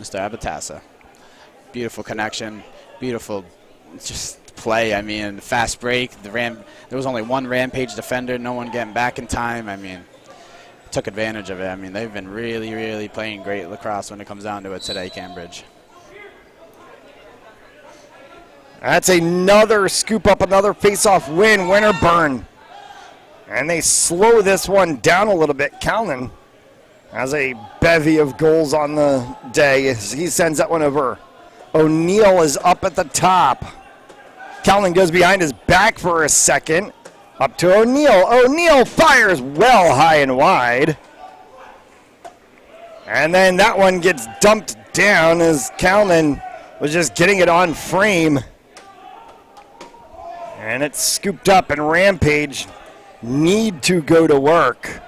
Mr. Abatassa. Beautiful connection, beautiful just play. I mean, fast break. There was only one Rampage defender, no one getting back in time. I mean, took advantage of it. I mean, they've been really, really playing great lacrosse when it comes down to it today, Cambridge. That's another scoop up, another face-off win, Winterburn. And they slow this one down a little bit. Callan has a bevy of goals on the day as he sends that one over. O'Neal is up at the top. Callan goes behind his back for a second. Up to O'Neal. O'Neal fires well high and wide. And then that one gets dumped down as Callan was just getting it on frame. And it's scooped up, and Rampage need to go to work.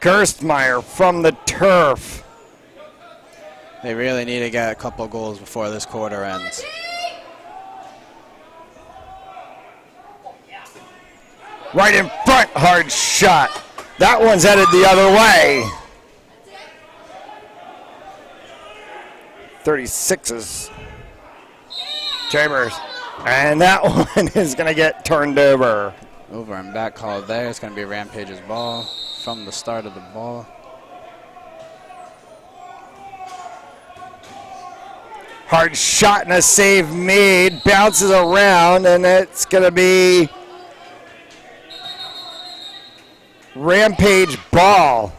Gerstmeyer from the turf. They really need to get a couple goals before this quarter ends. Right in front, hard shot. That one's headed the other way. 36's Chambers. And that one is going to get turned over. Over and back call there. It's going to be Rampage's ball from the start of the ball. Hard shot and a save made. Bounces around, and it's going to be Rampage ball.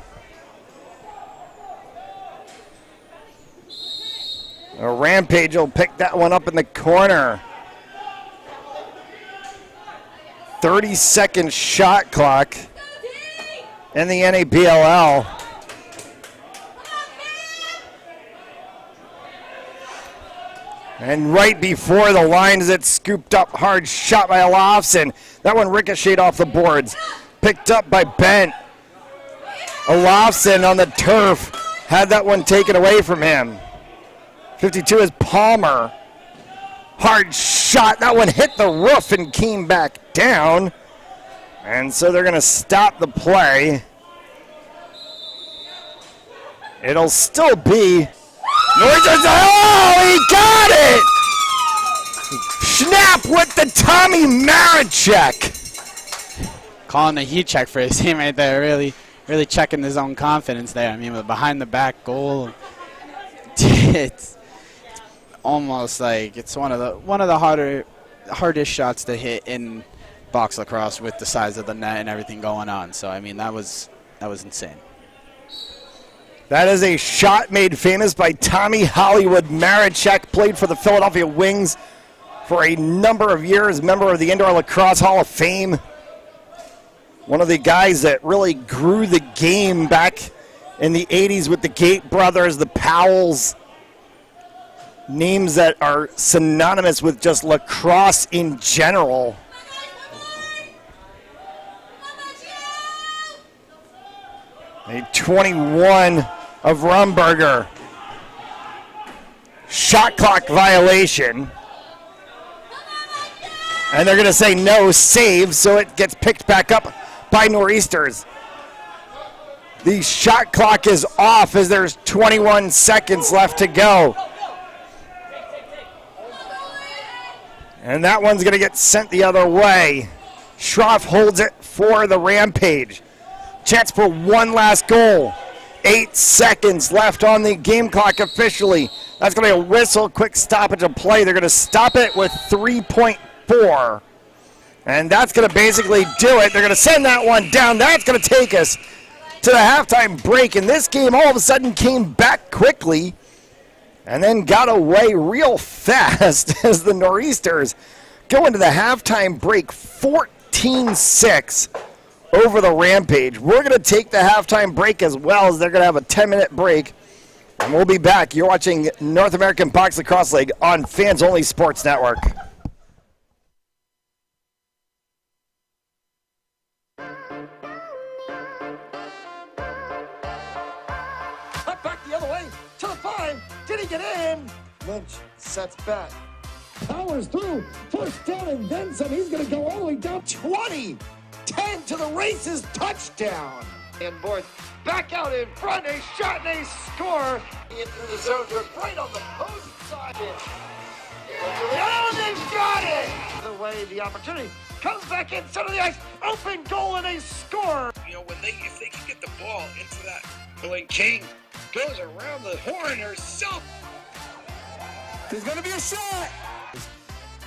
A Rampage will pick that one up in the corner. 30-second shot clock in the NABLL. And right before the line as it's scooped up, hard shot by Olofsson. That one ricocheted off the boards. Picked up by Bent. Olofsson on the turf had that one taken away from him. 52 is Palmer. Hard shot. That one hit the roof and came back down. And so they're going to stop the play. It'll still be Noreasters. Oh, he got it! Snap with the Tommy Marachek. Calling a heat check for his team right there. Really checking his own confidence there. I mean, with behind the back goal, it's almost like it's one of the hardest shots to hit in box lacrosse with the size of the net and everything going on. So I mean, that was insane. That is a shot made famous by Tommy Hollywood Marachek. Played for the Philadelphia Wings for a number of years. Member of the Indoor Lacrosse Hall of Fame. One of the guys that really grew the game back in the 80s with the Gate brothers, the Powells. Names that are synonymous with just lacrosse in general. A 21 of Rumberger. Shot clock violation. And they're going to say no, save, so it gets picked back up by Noreasters. The shot clock is off as there's 21 seconds left to go. And that one's going to get sent the other way. Schroff holds it for the Rampage. Chance for one last goal. 8 seconds left on the game clock officially. That's going to be a whistle, quick stoppage of play. They're going to stop it with 3.4. And that's going to basically do it. They're going to send that one down. That's going to take us to the halftime break. And this game all of a sudden came back quickly and then got away real fast as the Noreasters go into the halftime break 14-6 over the Rampage. We're going to take the halftime break as well, as they're going to have a 10-minute break. And we'll be back. You're watching North American Box Lacrosse League on Fans Only Sports Network. Cut back the other way to the 5. Did he get in? Lynch sets back. Powers through. First down and then some. He's going to go all the way down 20. 10 to the races. Touchdown. And board back out in front. A shot and a score. Into the zone. They're right on the post side. Oh, they've got it. The way the opportunity comes back in center of the ice. Open goal and a score. You know, if they can get the ball into that, when King goes around the horn herself. There's going to be a shot.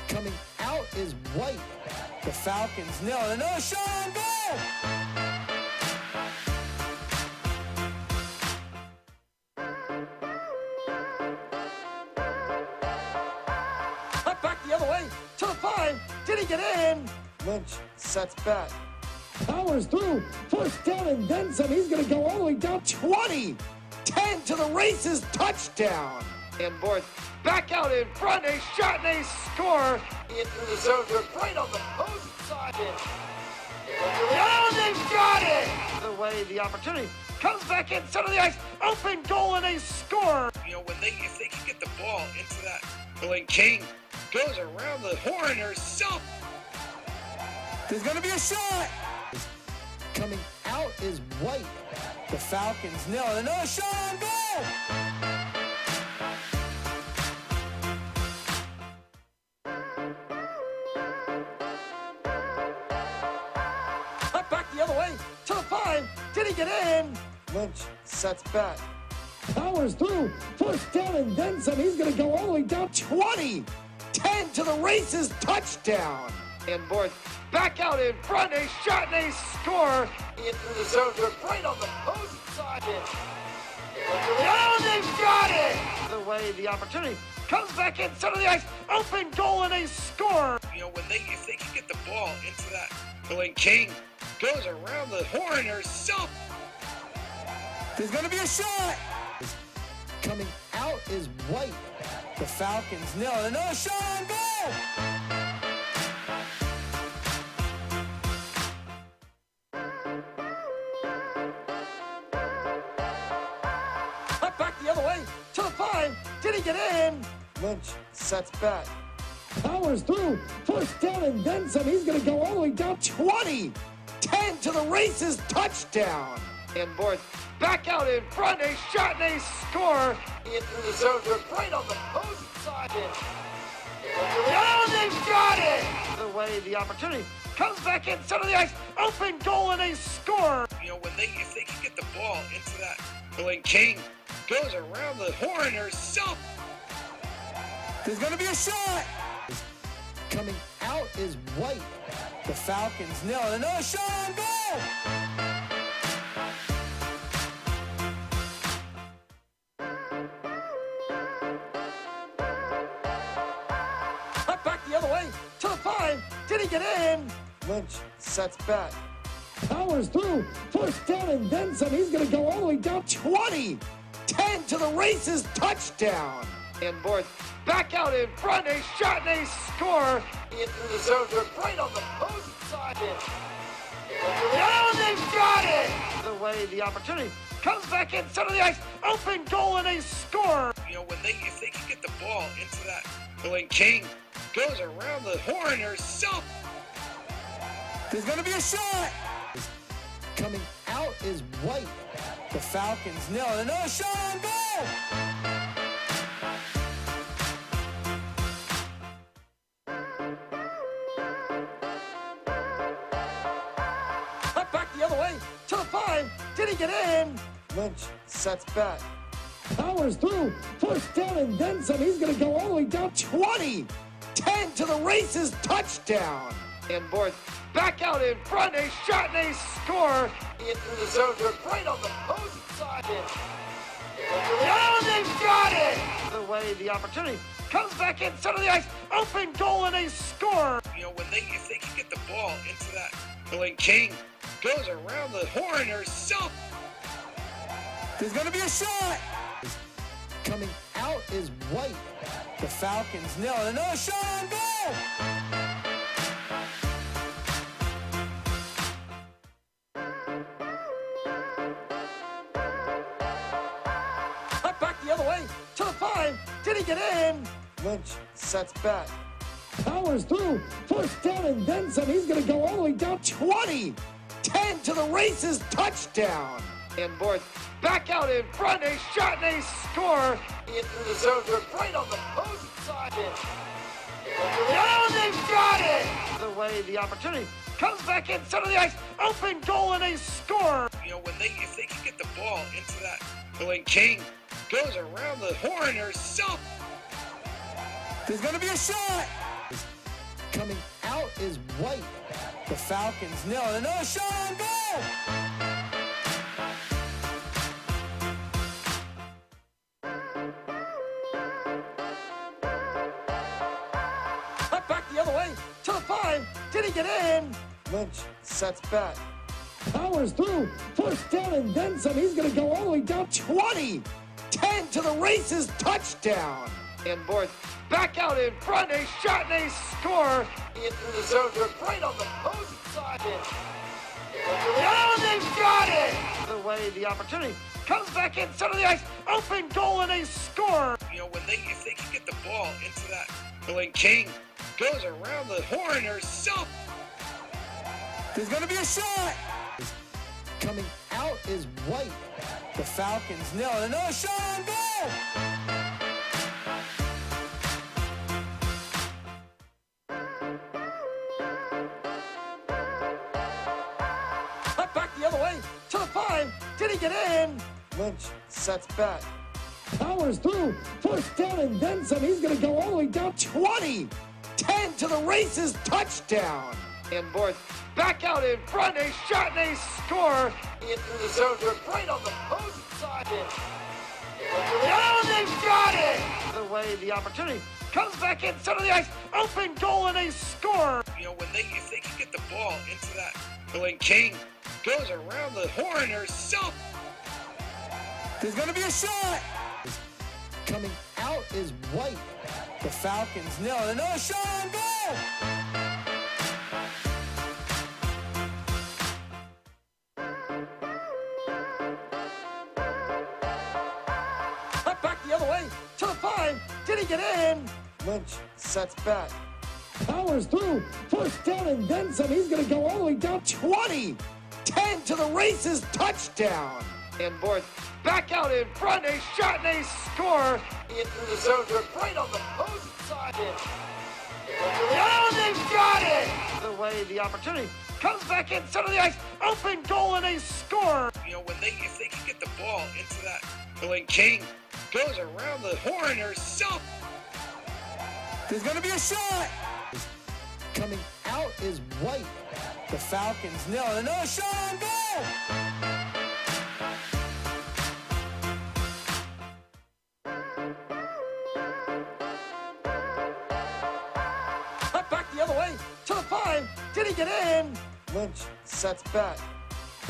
Coming out is White. The Falcons nil. Another shot on goal. Cut back the other way to the 5. Did he get in? Lynch sets back. Powers through. First down and then some. He's going to go all the way down 20. 10 to the races. Touchdown. And board back out in front. A shot and a score. Into the zone. They're right on the post side. Oh, they've got it. The way the opportunity comes back in center of the ice. Open goal and a score. You know, if they can get the ball into that, when King goes around the horn herself. There's going to be a shot. Coming out is White. The Falcons nil. Another shot on goal. Cut back the other way to the 5. Did he get in? Lynch sets back. Powers through. First down and then some. He's going to go all the way down 20. 10 to the races. Touchdown. And board back out in front. A shot and a score. Into the zone. They're right on the post side. Oh, they've got it. The way the opportunity comes back in center of the ice. Open goal and a score. You know, if they can get the ball into that, when King goes around the horn herself. There's going to be a shot. Coming out is White. The Falcons nil. Another shot on goal. Cut back the other way to the 5. Did he get in? Lynch sets back. Powers through. First down and then some. He's going to go all the way down 20. 10 to the races. Touchdown. And boys back out in front. A shot and a score. Into the zone. They're right on the post side. Oh, they've got it. The way the opportunity comes back in center of the ice. Open goal and a score. You know, if they can get the ball into that, when King goes around the horn herself. There's going to be a shot. Coming out is White. The Falcons nail it. Another shot on goal. Up back the other way to the 5. Did he get in? Lynch sets back. Powers through. First down and then some. He's going to go all the way down 20. 10 to the races. Touchdown. And boys back out in front. A shot and a score. Into the zone. They're right on the post side. Oh, they've got it. The way the opportunity comes back in center of the ice. Open goal and a score. You know, if they can get the ball into that, when King goes around the horn herself. There's going to be a shot. Coming out is White. The Falcons nail it. Another shot on goal. Up back the other way to the 5. Did he get in? Lynch sets back. Powers through. First down and then some. He's going to go all the way down 20. 10 to the races. Touchdown. And boys back out in front. A shot and a score. Into the zone. They're right on the post side. Oh, they've got it. The way the opportunity comes back in center of the ice. Open goal and a score. You know, if they can get the ball into that, when King goes around the horn herself. There's going to be a shot. Coming out is White. The Falcons nail it. Another shot on goal. Up back the other way to the 5. Did he get in? Lynch sets back. Powers through. First down and then some. He's going to go all the way down 20. 10 to the races. Touchdown. And boys back out in front. A shot and a score. Into the zone. They're right on the post side. Oh, they've got it. The way the opportunity comes back in center of the ice. Open goal and a score. You know, if they can get the ball into that, when King goes around the horn herself. There's going to be a shot. Coming out is White. The Falcons nail it. Another shot on goal. Up back the other way to the 5. Did he get in? Lynch sets back. Powers through. First down and then some. He's going to go all the way down 20. 10 to the races. Touchdown. And boys back out in front. A shot and a score. Into the zone. They're right on the post side. Oh, they've got it. The way the opportunity comes back in center of the ice. Open goal and a score. You know, if they can get the ball into that, when King goes around the horn herself. There's going to be a shot. Coming out is White. The Falcons nail it. Another shot on goal. Up back the other way to the 5. Did he get in? Lynch sets back. Powers through. First down and then some. He's going to go all the way down 20. 10 to the races. Touchdown. And boys back out in front. A shot and a score. Into the zone. They're right on the post side. Oh, they've got it. The way the opportunity comes back in center of the ice. Open goal and a score. You know, if they can get the ball into that, when King goes around the horn herself. There's going to be a shot. Coming out is White. The Falcons nail it. Another shot on goal. Up back the other way to the 5. Did he get in? Lynch sets back. Powers through. First down and then some. He's going to go all the way down 20. 10 to the races. Touchdown. And board back out in front. A shot and a score. Into the zone. Right on the post side. Oh, they've got it. The way the opportunity comes back in center of the ice. Open goal and a score. You know, if they can get the ball into that, when King goes around the horn herself. There's going to be a shot. Coming out is White. The Falcons nil. Another shot on goal. Cut back the other way to the 5. Did he get in? Lynch sets back.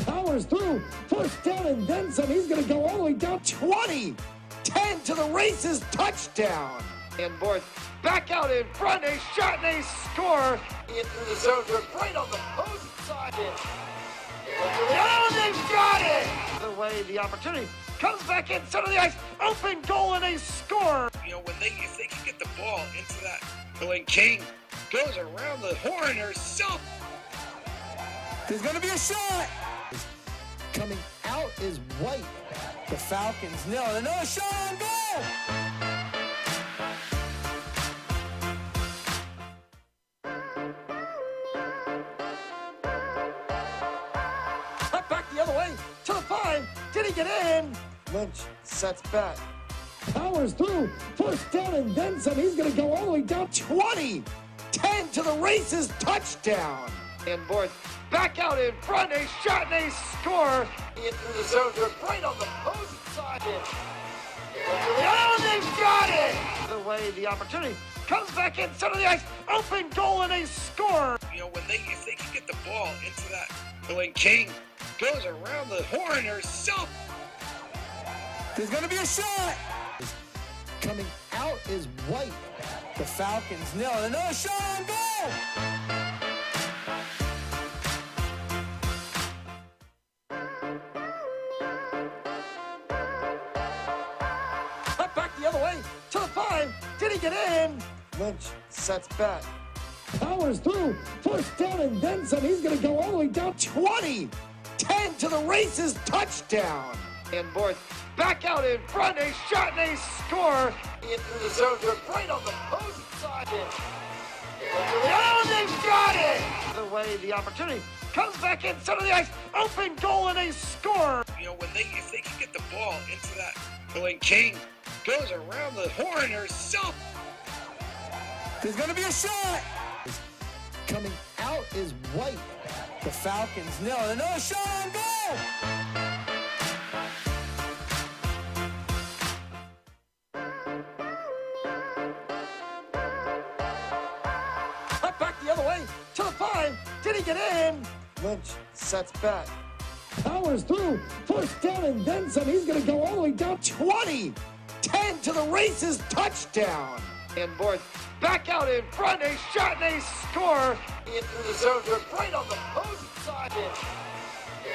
Powers through. First down and then some. He's going to go all the way down 20. 10 to the races. Touchdown. And board back out in front. A shot and a score. Into the zone. Right on the post side. Oh, they've got it. The way the opportunity comes back in center of the ice. Open goal and a score. You know, if they can get the ball into that, when King goes around the horn herself. There's going to be a shot. Coming out is White. The Falcons nil. Another shot on goal. Cut back the other way to the 5. Did he get in? Lynch sets back. Powers through. First down and then some. He's going to go all the way down 20. 10 to the races. Touchdown. And board back out in front. A shot and a score. Into the zone. Right on the post side. Oh, they've got it. The way the opportunity comes back in center of the ice. Open goal and a score. You know, if they can get the ball into that, when King goes around the horn herself. There's going to be a shot. Coming out is White. The Falcons nil. Another shot on goal. Cut back the other way to the 5. Did he get in? Lynch sets back. Powers through. First down and then some. He's going to go all the way down 20. 10 to the races. Touchdown. And board back out in front. A shot and a score. Into the zone. Right on the post side. Oh, they've got it. The way the opportunity comes back in center of the ice. Open goal and a score. You know, if they can get the ball into that, when King goes around the horn herself. There's going to be a shot. Coming out is White. The Falcons nil. Another shot on goal. Cut back the other way to the 5. Did he get in? Lynch sets back. Powers through. First down and then some. He's going to go all the way down 20. 10 to the races. Touchdown. And board back out in front. A shot and a score. Into the zone. Right on the post side.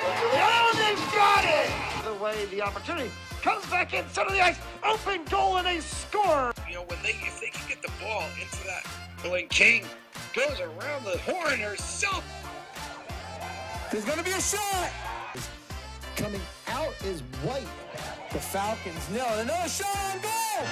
Oh, they've got it. The way the opportunity comes back in center of the ice. Open goal and a score. You know, if they can get the ball into that, when King goes around the horn herself. There's going to be a shot. Coming out is White. The Falcons nil. Another shot on goal.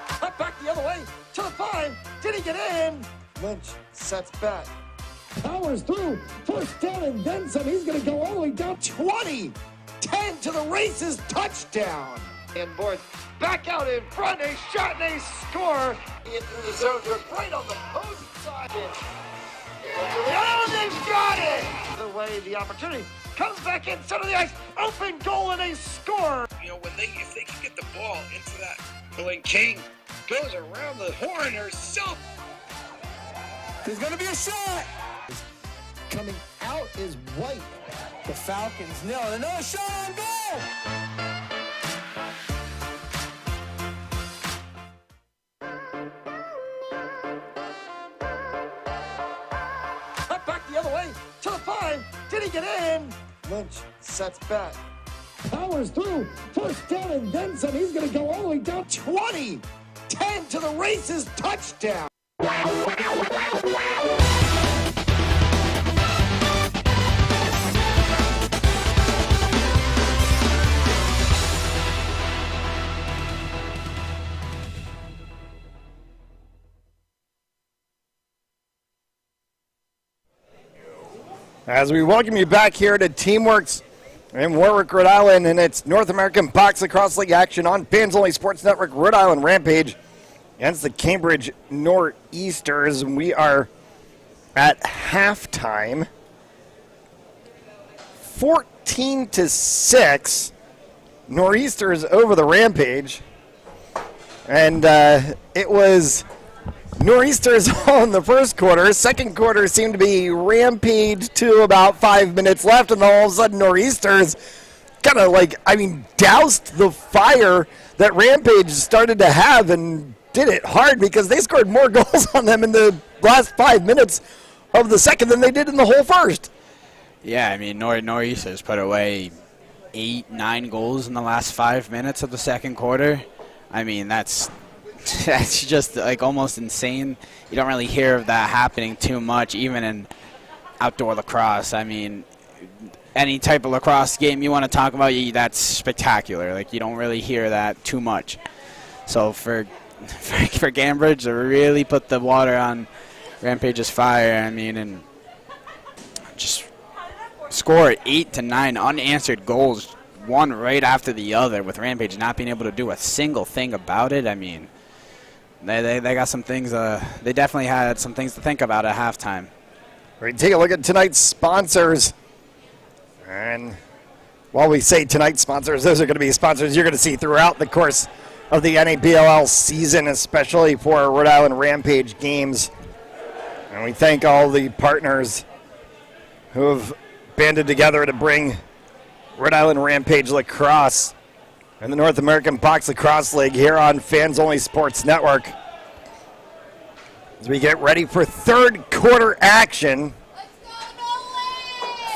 Cut back the other way to the 5. Did he get in? Lynch sets back. Powers through. First down and then some. He's going to go all the way down 20. 10 to the races. Touchdown. And board back out in front. A shot and a score. Into the zone. Right on the post side. Oh, they've got it. The way the opportunity comes back in center of the ice. Open goal and a score. You know, if they can get the ball into that, when King goes around the horn herself. There's going to be a shot. Coming out is White. The Falcons nil. Another shot on goal. Cut back the other way to the 5. Did he get in? Lynch sets back. Powers through. First down and then some. He's going to go all the way down 20. 10 to the races. Touchdown. As we welcome you back here to Teamworks in Warwick, Rhode Island, and it's North American Box Lacrosse League action on Fans Only Sports Network, Rhode Island Rampage against the Cambridge Noreasters. And we are at halftime, 14-6. Noreasters over the Rampage, and it was Noreasters all in the first quarter. Second quarter seemed to be Rampage to about 5 minutes left, and then all of a sudden Noreasters kind of doused the fire that Rampage started to have and did it hard because they scored more goals on them in the last 5 minutes of the second than they did in the whole first. Yeah, I mean, Noreasters put away 8-9 goals in the last 5 minutes of the second quarter. I mean, that's just almost insane. You don't really hear of that happening too much, even in outdoor lacrosse. I mean, any type of lacrosse game you want to talk about, that's spectacular. You don't really hear that too much. So for Cambridge to really put the water on Rampage's fire, I mean, and just score 8 to 9 unanswered goals, one right after the other, with Rampage not being able to do a single thing about it. I mean, they got some things. They definitely had some things to think about at halftime. We're going to take a look at tonight's sponsors. And while we say tonight's sponsors, those are going to be sponsors you're going to see throughout the course of the NABLL season, especially for Rhode Island Rampage games. And we thank all the partners who have banded together to bring Rhode Island Rampage Lacrosse and the North American Box Lacrosse League here on Fans Only Sports Network. As we get ready for third quarter action,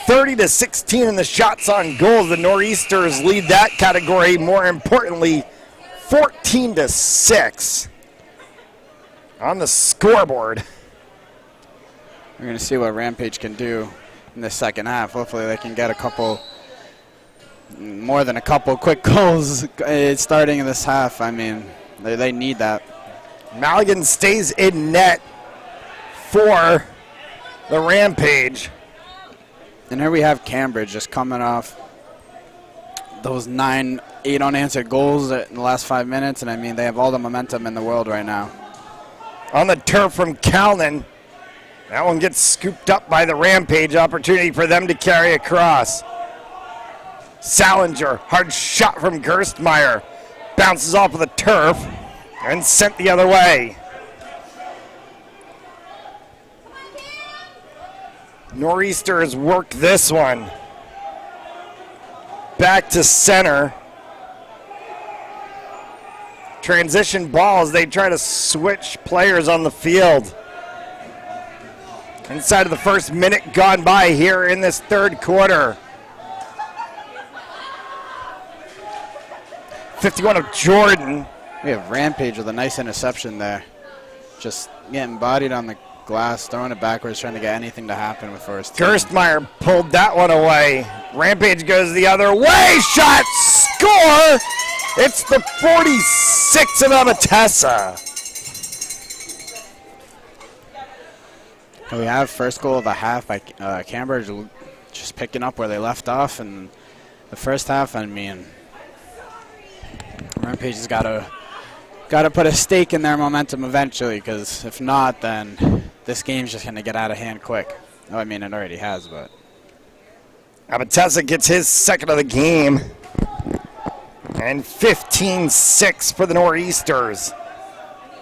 30-16 in the shots on goals. The Noreasters lead that category. More importantly, 14-6 on the scoreboard. We're going to see what Rampage can do in the second half. Hopefully they can get more than a couple quick goals starting in this half. I mean, they need that. Maligan stays in net for the Rampage. And here we have Cambridge just coming off those 8 unanswered goals in the last 5 minutes. And I mean, they have all the momentum in the world right now. On the turf from Calnan. That one gets scooped up by the Rampage. Opportunity for them to carry across. Salinger, hard shot from Gerstmeyer. Bounces off of the turf and sent the other way. Noreasters work this one. Back to center. Transition balls. They try to switch players on the field. Inside of the first minute gone by here in this third quarter. 51 of Jordan. We have Rampage with a nice interception there. Just getting bodied on the glass, throwing it backwards, trying to get anything to happen with first. Gerstmeyer pulled that one away. Rampage goes the other way. Shot, score! It's the 46 of Amatessa. We have first goal of the half by Cambridge, just picking up where they left off in the first half. I mean, Rampage has got to put a stake in their momentum eventually, because if not, then this game's just going to get out of hand quick. Oh, I mean, it already has, but. Amatessa gets his second of the game. And 15-6 for the Noreasters.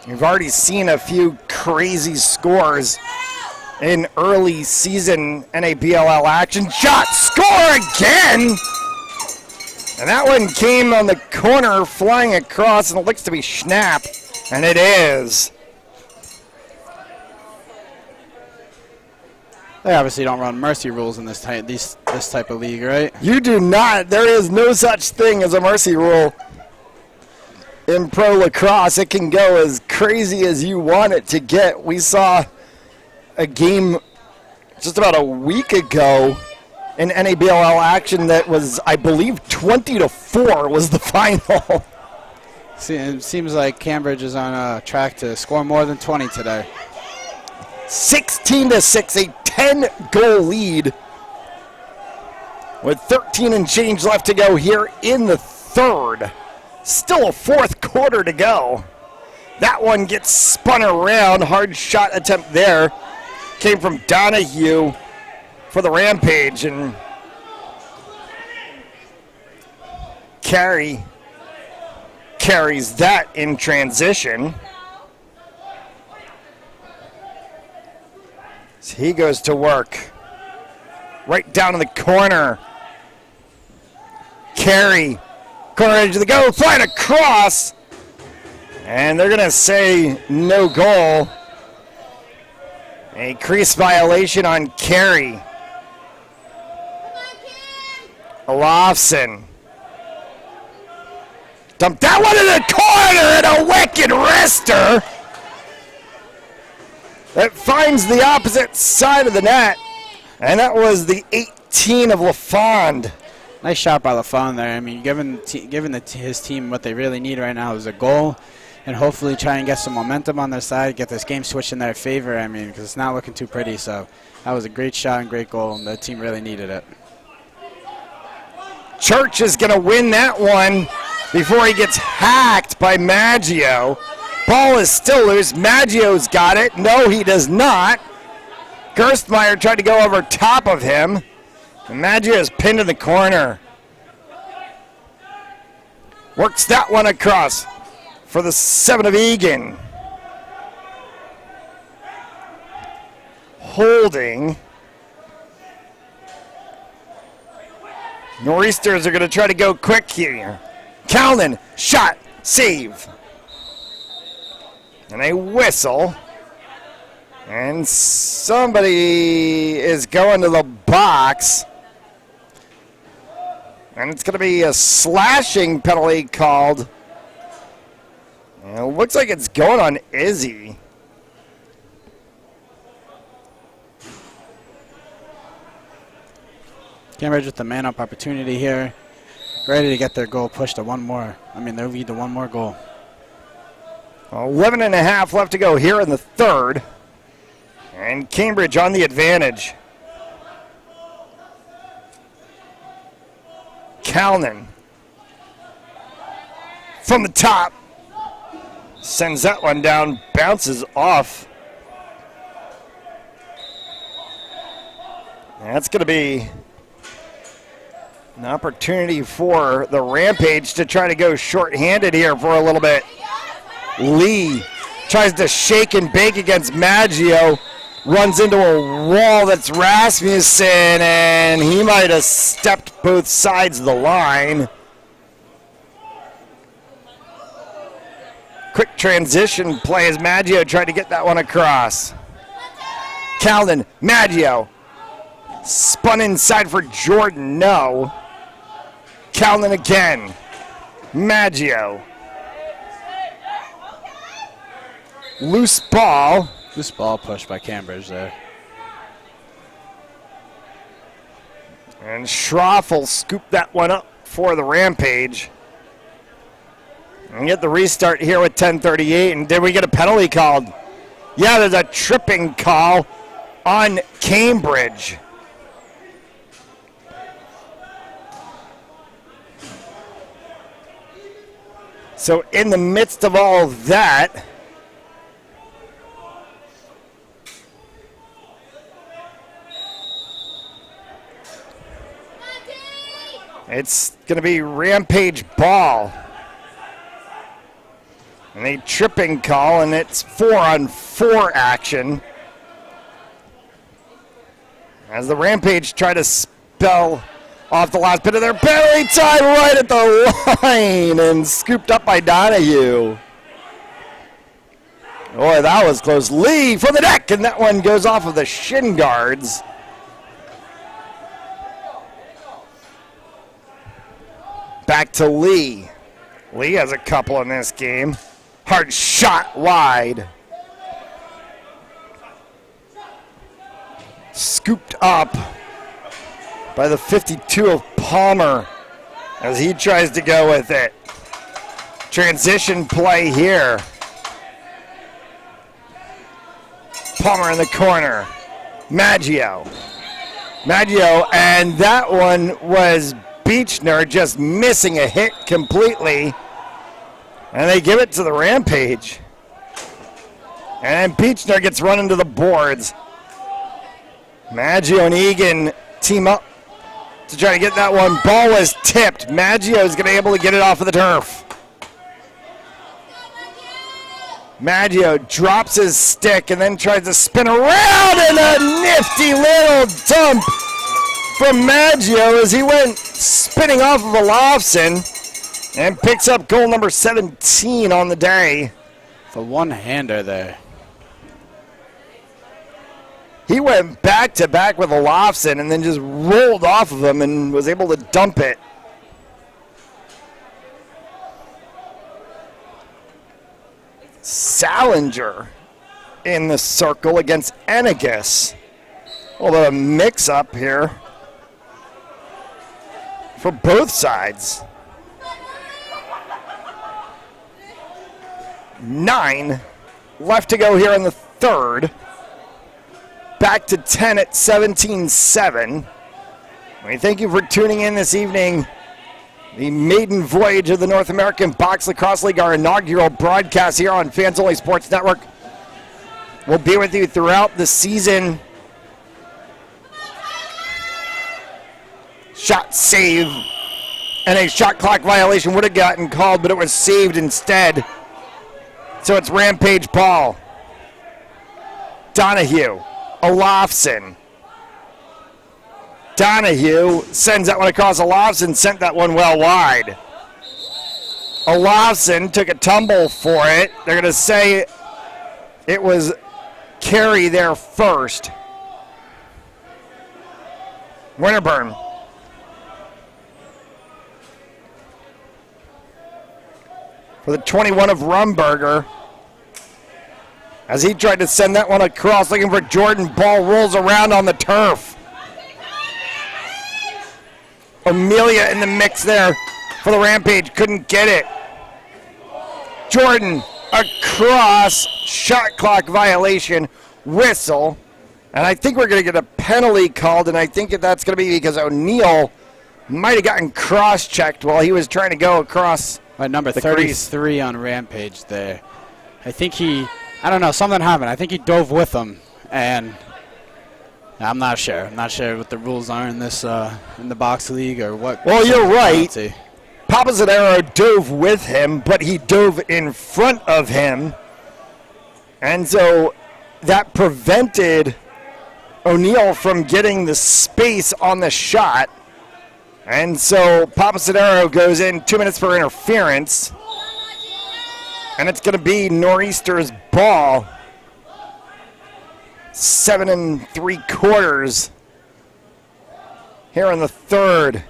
We've already seen a few crazy scores in early season NABLL action. Shot, score again! And that one came on the corner, flying across, and it looks to be Schnapp, and it is. They obviously don't run mercy rules in this type of league, right? You do not. There is no such thing as a mercy rule in pro lacrosse. It can go as crazy as you want it to get. We saw a game just about a week ago in NABLL action that was, I believe, 20-4 was the final. See, it seems like Cambridge is on a track to score more than 20 today. 16-6, a 10-goal lead with 13 and change left to go here in the third. Still a fourth quarter to go. That one gets spun around. Hard shot attempt there. Came from Donahue for the Rampage, and carries that in transition. So he goes to work. Right down in the corner. Carey, corner edge of the goal, flying across. And they're going to say no goal. A crease violation on Carey. Olofsson. Dumped that one in the corner, and a wicked wrister. That finds the opposite side of the net. And that was the 18 of LaFond. Nice shot by LaFond there. I mean, given his team what they really need right now is a goal, and hopefully try and get some momentum on their side, get this game switched in their favor. I mean, because it's not looking too pretty. So that was a great shot and great goal, and the team really needed it. Church is going to win that one before he gets hacked by Maggio. Ball is still loose. Maggio's got it. No, he does not. Gerstmeyer tried to go over top of him. And Maggio is pinned in the corner. Works that one across for the 7 of Egan. Holding. Noreasters are going to try to go quick here. Calnan, shot, save. And a whistle. And somebody is going to the box. And it's going to be a slashing penalty called. And it looks like it's going on Izzy. Cambridge with the man-up opportunity here. Ready to get their goal pushed to one more. I mean, their lead to one more goal. 11 and a half left to go here in the third. And Cambridge on the advantage. Calnan from the top. Sends that one down, bounces off. That's going to be an opportunity for the Rampage to try to go short-handed here for a little bit. Lee tries to shake and bake against Maggio. Runs into a wall that's Rasmussen, and he might have stepped both sides of the line. Quick transition play as Maggio tried to get that one across. Calden, Maggio. Spun inside for Jordan, no. Calden again. Maggio. Loose ball. Loose ball pushed by Cambridge there. And Schroff will scoop that one up for the Rampage. And get the restart here with 10:38. And did we get a penalty called? Yeah, there's a tripping call on Cambridge. So in the midst of all of that, it's going to be Rampage ball. And a tripping call, and it's 4-on-4 action. As the Rampage try to spell off the last bit of their penalty time right at the line and scooped up by Donahue. Boy, that was close. Lee from the deck, and that one goes off of the shin guards. Back to Lee. Lee has a couple in this game. Hard shot wide. Scooped up by the 52 of Palmer as he tries to go with it. Transition play here. Palmer in the corner. Maggio, and that one was Beechner just missing a hit completely. And they give it to the Rampage. And Beechner gets run into the boards. Maggio and Egan team up to try to get that one. Ball was tipped. Maggio is going to be able to get it off of the turf. Maggio drops his stick and then tries to spin around, and a nifty little dump from Maggio as he went spinning off of Olofsson and picks up goal number 17 on the day. The one-hander there. He went back-to-back with Olofsson and then just rolled off of him and was able to dump it. Salinger in the circle against Ennegas. A little bit of mix-up here for both sides. 9 left to go here in the third. Back to 10 at 17-7. We thank you for tuning in this evening. The maiden voyage of the North American Box Lacrosse League, our inaugural broadcast here on Fans Only Sports Network. We'll be with you throughout the season. Shot save, and a shot clock violation would have gotten called, but it was saved instead. So it's Rampage ball. Donahue, Olofsson. Donahue sends that one across. Olofsson sent that one well wide. Olofsson took a tumble for it. They're going to say it was Carey there first. Winterburn. For the 21 of Rumberger. As he tried to send that one across, looking for Jordan. Ball rolls around on the turf. Amelia in the mix there for the Rampage. Couldn't get it. Jordan across. Shot clock violation. Whistle. And I think we're going to get a penalty called, and I think that's going to be because O'Neill might have gotten cross-checked while he was trying to go across. By number 33 on Rampage there. I think I don't know, something happened. I think he dove with him, and I'm not sure. I'm not sure what the rules are in this in the box league or what. Well, you're right. Papazadero dove with him, but he dove in front of him, and so that prevented O'Neill from getting the space on the shot. And so Papazadero goes in 2 minutes for interference. And it's going to be Noreasters ball. 7 3/4 here in the third.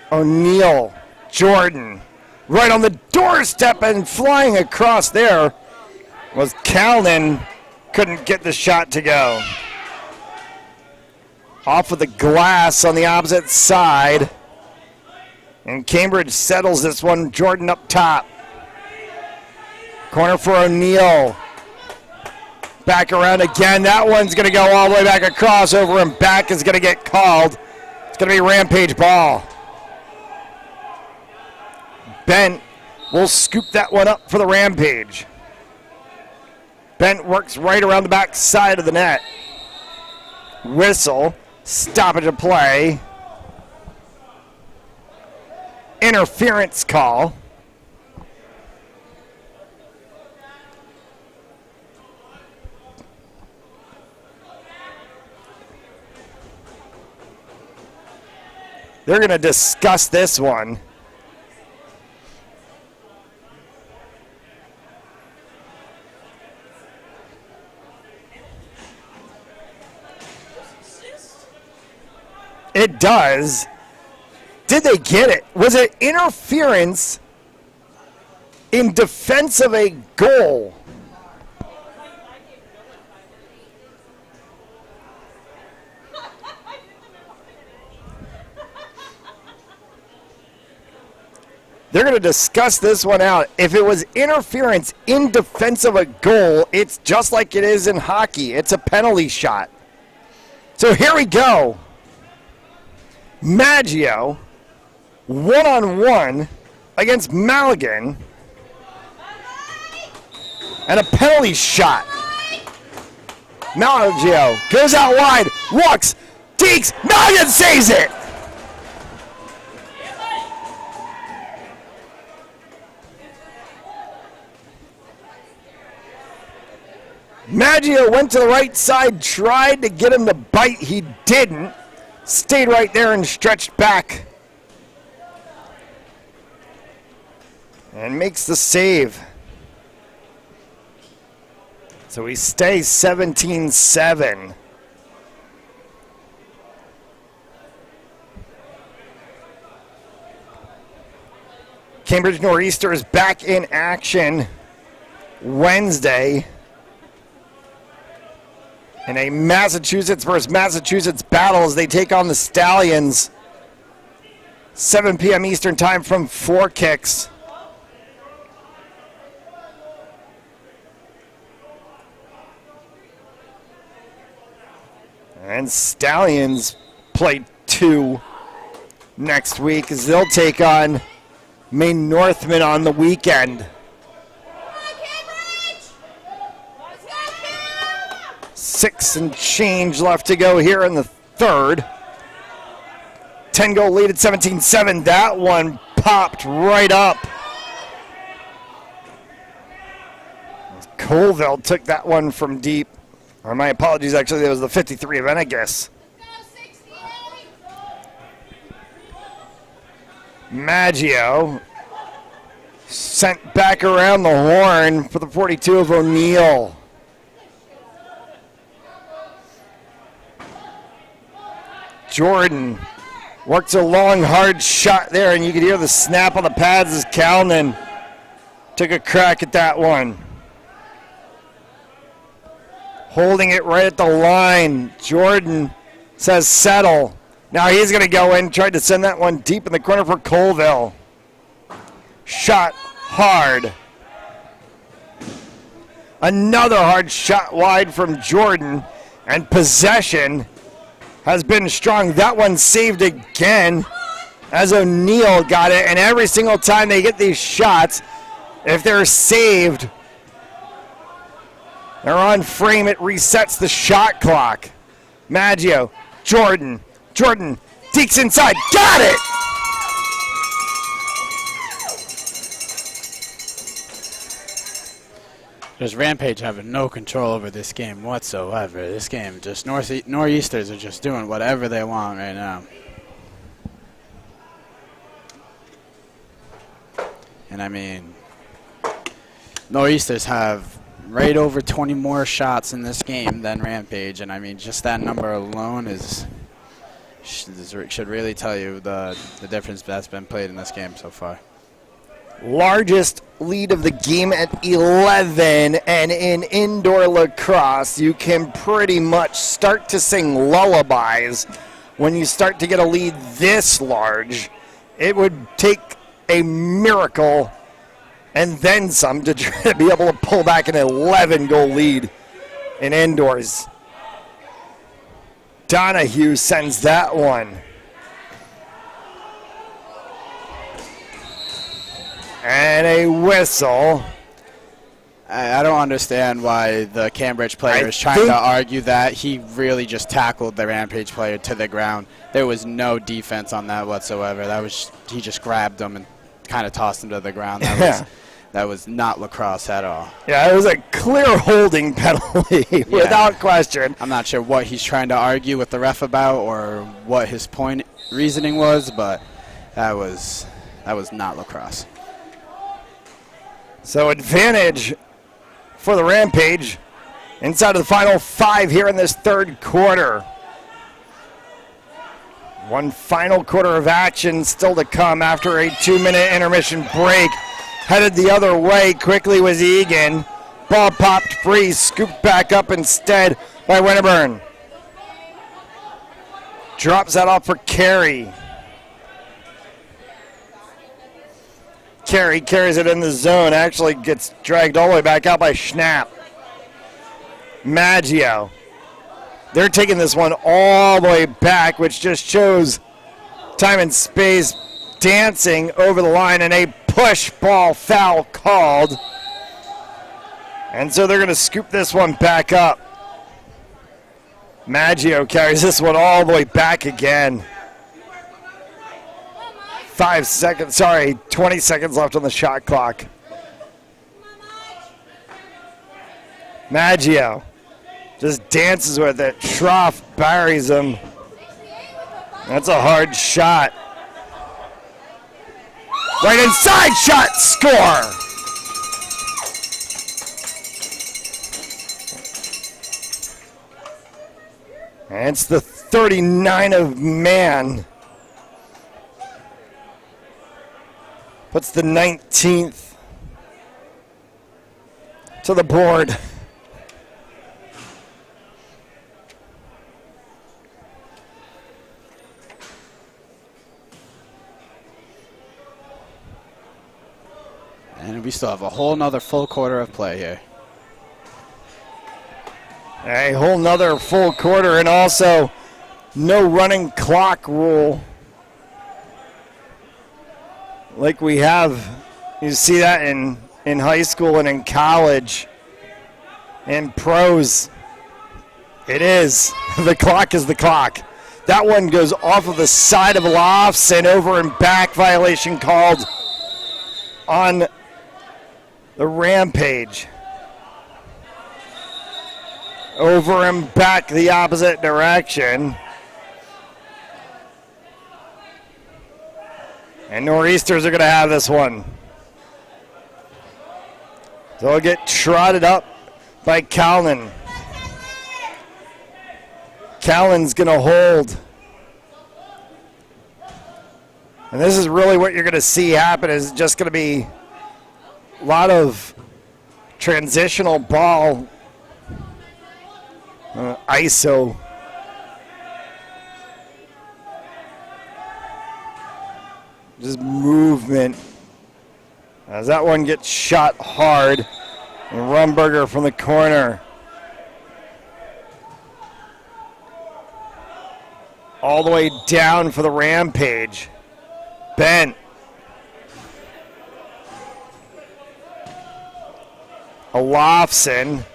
O'Neill, Jordan, right on the doorstep and flying across there was Calnan. Couldn't get the shot to go. Off of the glass on the opposite side. And Cambridge settles this one. Jordan up top. Corner for O'Neill. Back around again. That one's going to go all the way back across. Over and back is going to get called. It's going to be Rampage ball. Bent will scoop that one up for the Rampage. Bent works right around the back side of the net. Whistle. Stoppage of play. Interference call. They're going to discuss this one. It does. did they get it? Was it interference in defense of a goal? They're going to discuss this one out. If it was interference in defense of a goal, it's just like it is in hockey. It's a penalty shot. So here we go. Maggio, one-on-one against Maligan. And a penalty shot. Maggio goes out wide, walks, dekes, Maligan saves it! Maggio went to the right side, tried to get him to bite. He didn't. Stayed right there and stretched back. And makes the save. So we stay 17-7. Cambridge Noreasters back in action Wednesday in a Massachusetts versus Massachusetts battle as they take on the Stallions. 7 p.m. Eastern time from 4 Kicks. And Stallions play 2 next week as they'll take on Maine Northman on the weekend. 6 and change left to go here in the third. 10-goal lead at 17-7. That one popped right up. Colville took that one from deep. Or my apologies, actually, that was the 53 of Ennegas. Maggio sent back around the horn for the 42 of O'Neill. Jordan works a long, hard shot there, and you could hear the snap on the pads as Kalnin took a crack at that one. Holding it right at the line. Jordan says settle. Now he's going to go in, tried to send that one deep in the corner for Colville. Shot hard. Another hard shot wide from Jordan, and possession has been strong. That one saved again as O'Neill got it, and every single time they get these shots, if they're saved, they're on frame, it resets the shot clock. Maggio, Jordan, dekes inside, got it! There's Rampage having no control over this game whatsoever. This game, just Noreasters are just doing whatever they want right now. And I mean, Noreasters have right over 20 more shots in this game than Rampage, and I mean, just that number alone should really tell you the difference that's been played in this game so far. Largest lead of the game at 11, and in indoor lacrosse, you can pretty much start to sing lullabies when you start to get a lead this large. It would take a miracle and then some to try to be able to pull back an 11-goal lead in indoors. Donahue sends that one. And a whistle. I don't understand why the Cambridge player is trying to argue that. He really just tackled the Rampage player to the ground. There was no defense on that whatsoever. He just grabbed him and kind of tossed him to the ground. That was not lacrosse at all. Yeah, it was a clear holding penalty without question. I'm not sure what he's trying to argue with the ref about or what his reasoning was, but that was not lacrosse. So advantage for the Rampage inside of the final 5 here in this third quarter. One final quarter of action still to come after a 2-minute intermission break. Headed the other way quickly was Egan. Ball popped free, scooped back up instead by Winterburn. Drops that off for Carey. Carey carries it in the zone, actually gets dragged all the way back out by Schnapp. Maggio. They're taking this one all the way back, which just shows time and space dancing over the line, and a push ball foul called. And so they're going to scoop this one back up. Maggio carries this one all the way back again. 20 seconds left on the shot clock. Maggio just dances with it. Schroff buries him. That's a hard shot. Right inside, shot, score! And it's the 39 of Man. Puts the 19th to the board. And we still have a whole nother full quarter of play here. A whole nother full quarter, and also no running clock rule like we have. You see that in high school and in college. In pros, it is. The clock is the clock. That one goes off of the side of Lofson, over and back, violation called on the Rampage. Over and back the opposite direction. And Noreasters are going to have this one. So it'll get trotted up by Callan. Callan's going to hold. And this is really what you're going to see happen, is just going to be a lot of transitional ball. ISO. Just movement. As that one gets shot hard. And Rumberger from the corner. All the way down for the Rampage. Bent. Olofsson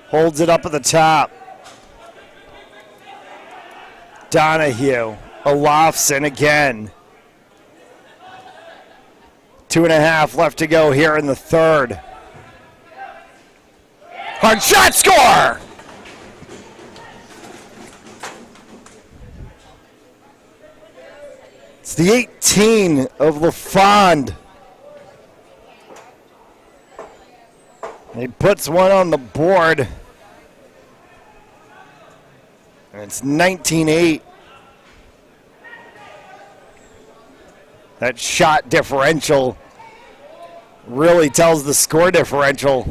holds it up at the top. Donahue. Olofsson again. 2.5 left to go here in the third. Hard shot, score! It's the 18 of LaFond. He puts one on the board. And it's 19-8. That shot differential really tells the score differential.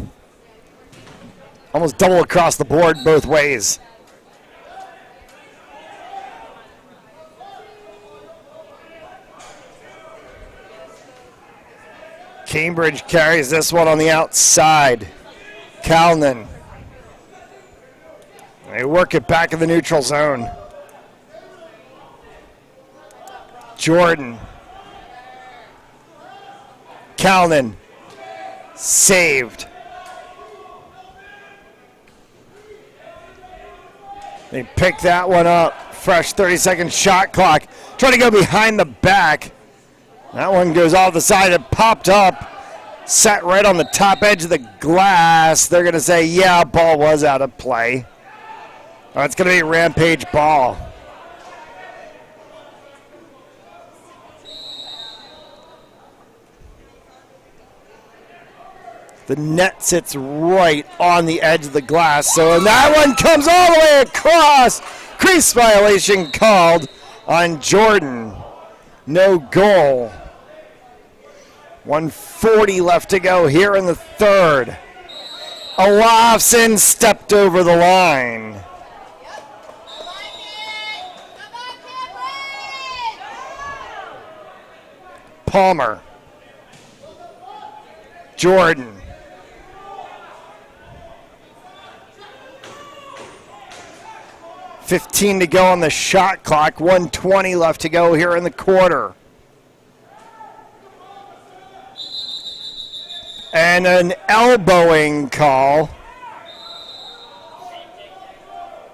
Almost double across the board both ways. Cambridge carries this one on the outside. Calnan. They work it back in the neutral zone. Jordan. Calnan. Saved. They pick that one up. Fresh 30-second shot clock. Trying to go behind the back. That one goes off the side. It popped up. Sat right on the top edge of the glass. They're going to say, yeah, ball was out of play. Oh, it's going to be a Rampage ball. The net sits right on the edge of the glass. So and that one comes all the way across. Crease violation called on Jordan. No goal. 1:40 left to go here in the third. Olafson stepped over the line. Palmer. Jordan. $15 to go on the shot clock. 1:20 left to go here in the quarter. And an elbowing call.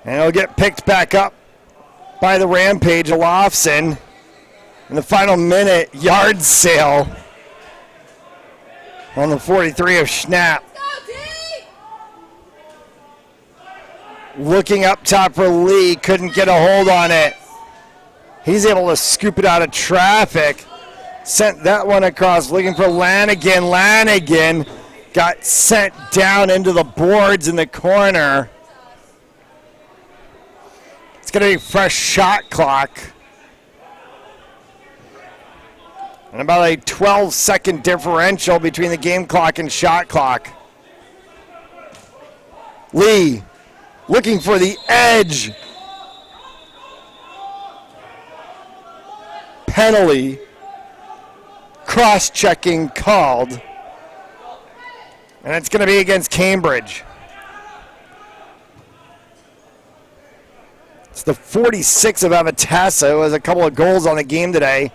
And it'll get picked back up by the Rampage. Olafson in the final minute, yard sale on the 43 of Schnapp. Looking up top for Lee, couldn't get a hold on it. He's able to scoop it out of traffic. Sent that one across, looking for Lanigan. Lanigan got sent down into the boards in the corner. It's going to be a fresh shot clock. And about a 12-second differential between the game clock and shot clock. Lee looking for the edge. Penalty. Cross-checking called. And it's going to be against Cambridge. It's the 46 of Avatasso, who has a couple of goals on the game today.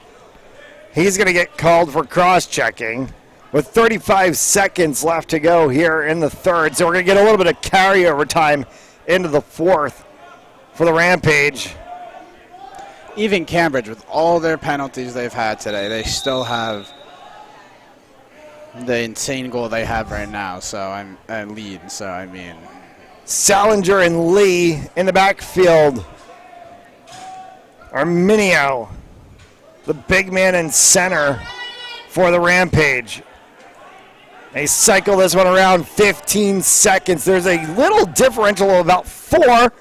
He's going to get called for cross-checking with 35 seconds left to go here in the third. So we're going to get a little bit of carryover time into the fourth for the Rampage. Even Cambridge, with all their penalties they've had today, they still have the insane goal they have right now. So I'm lead. So I mean, Salinger and Lee in the backfield. Arminio, the big man in center for the Rampage. They cycle this one around 15 seconds. There's a little differential of about 4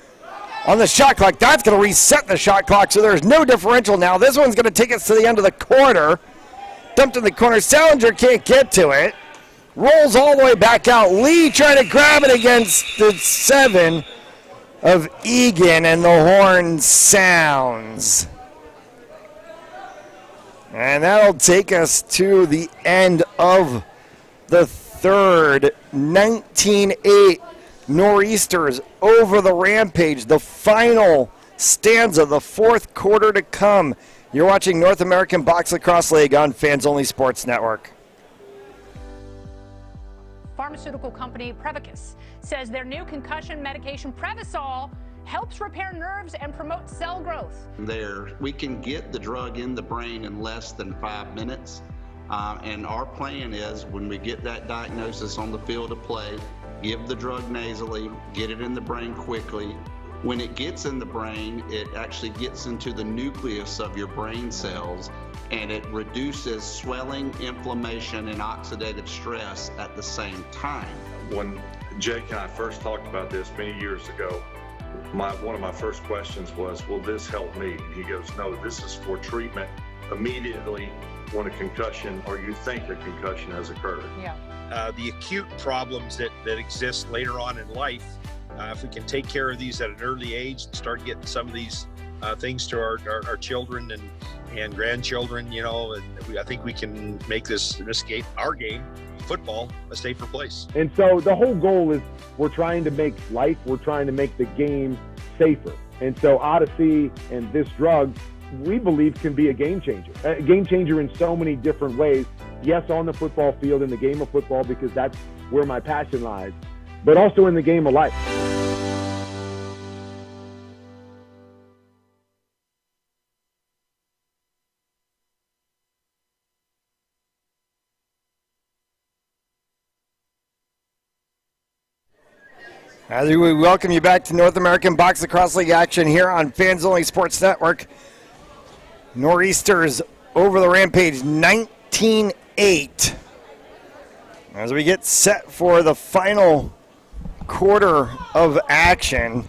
on the shot clock. That's going to reset the shot clock, so there's no differential now. This one's going to take us to the end of the quarter. Dumped in the corner. Salinger can't get to it. Rolls all the way back out. Lee trying to grab it against the 7 of Egan, and the horn sounds. And that'll take us to the end of the third. 19-8. Noreasters over the Rampage. The final stanza, the fourth quarter to come. You're watching North American Box Lacrosse League on Fans Only Sports Network. Pharmaceutical company Prevacus says their new concussion medication Prevacol helps repair nerves and promote cell growth. We can get the drug in the brain in less than 5 minutes. And our plan is, when we get that diagnosis on the field of play, give the drug nasally, get it in the brain quickly. When it gets in the brain, it actually gets into the nucleus of your brain cells, and it reduces swelling, inflammation, and oxidative stress at the same time. When Jake and I first talked about this many years ago, one of my first questions was, will this help me? And he goes, no, this is for treatment immediately when a concussion or you think a concussion has occurred. Yeah. The acute problems that exist later on in life, if we can take care of these at an early age and start getting some of these things to our children and grandchildren, and I think we can make this game, our game, football, a safer place. And so the whole goal is we're trying to make the game safer. And so Odyssey and this drug, we believe, can be a game changer in so many different ways. Yes, on the football field, in the game of football, because that's where my passion lies, but also in the game of life. As we welcome you back to North American Box Lacrosse League action here on Fans Only Sports Network. Noreasters over the Rampage 19-8. As we get set for the final quarter of action.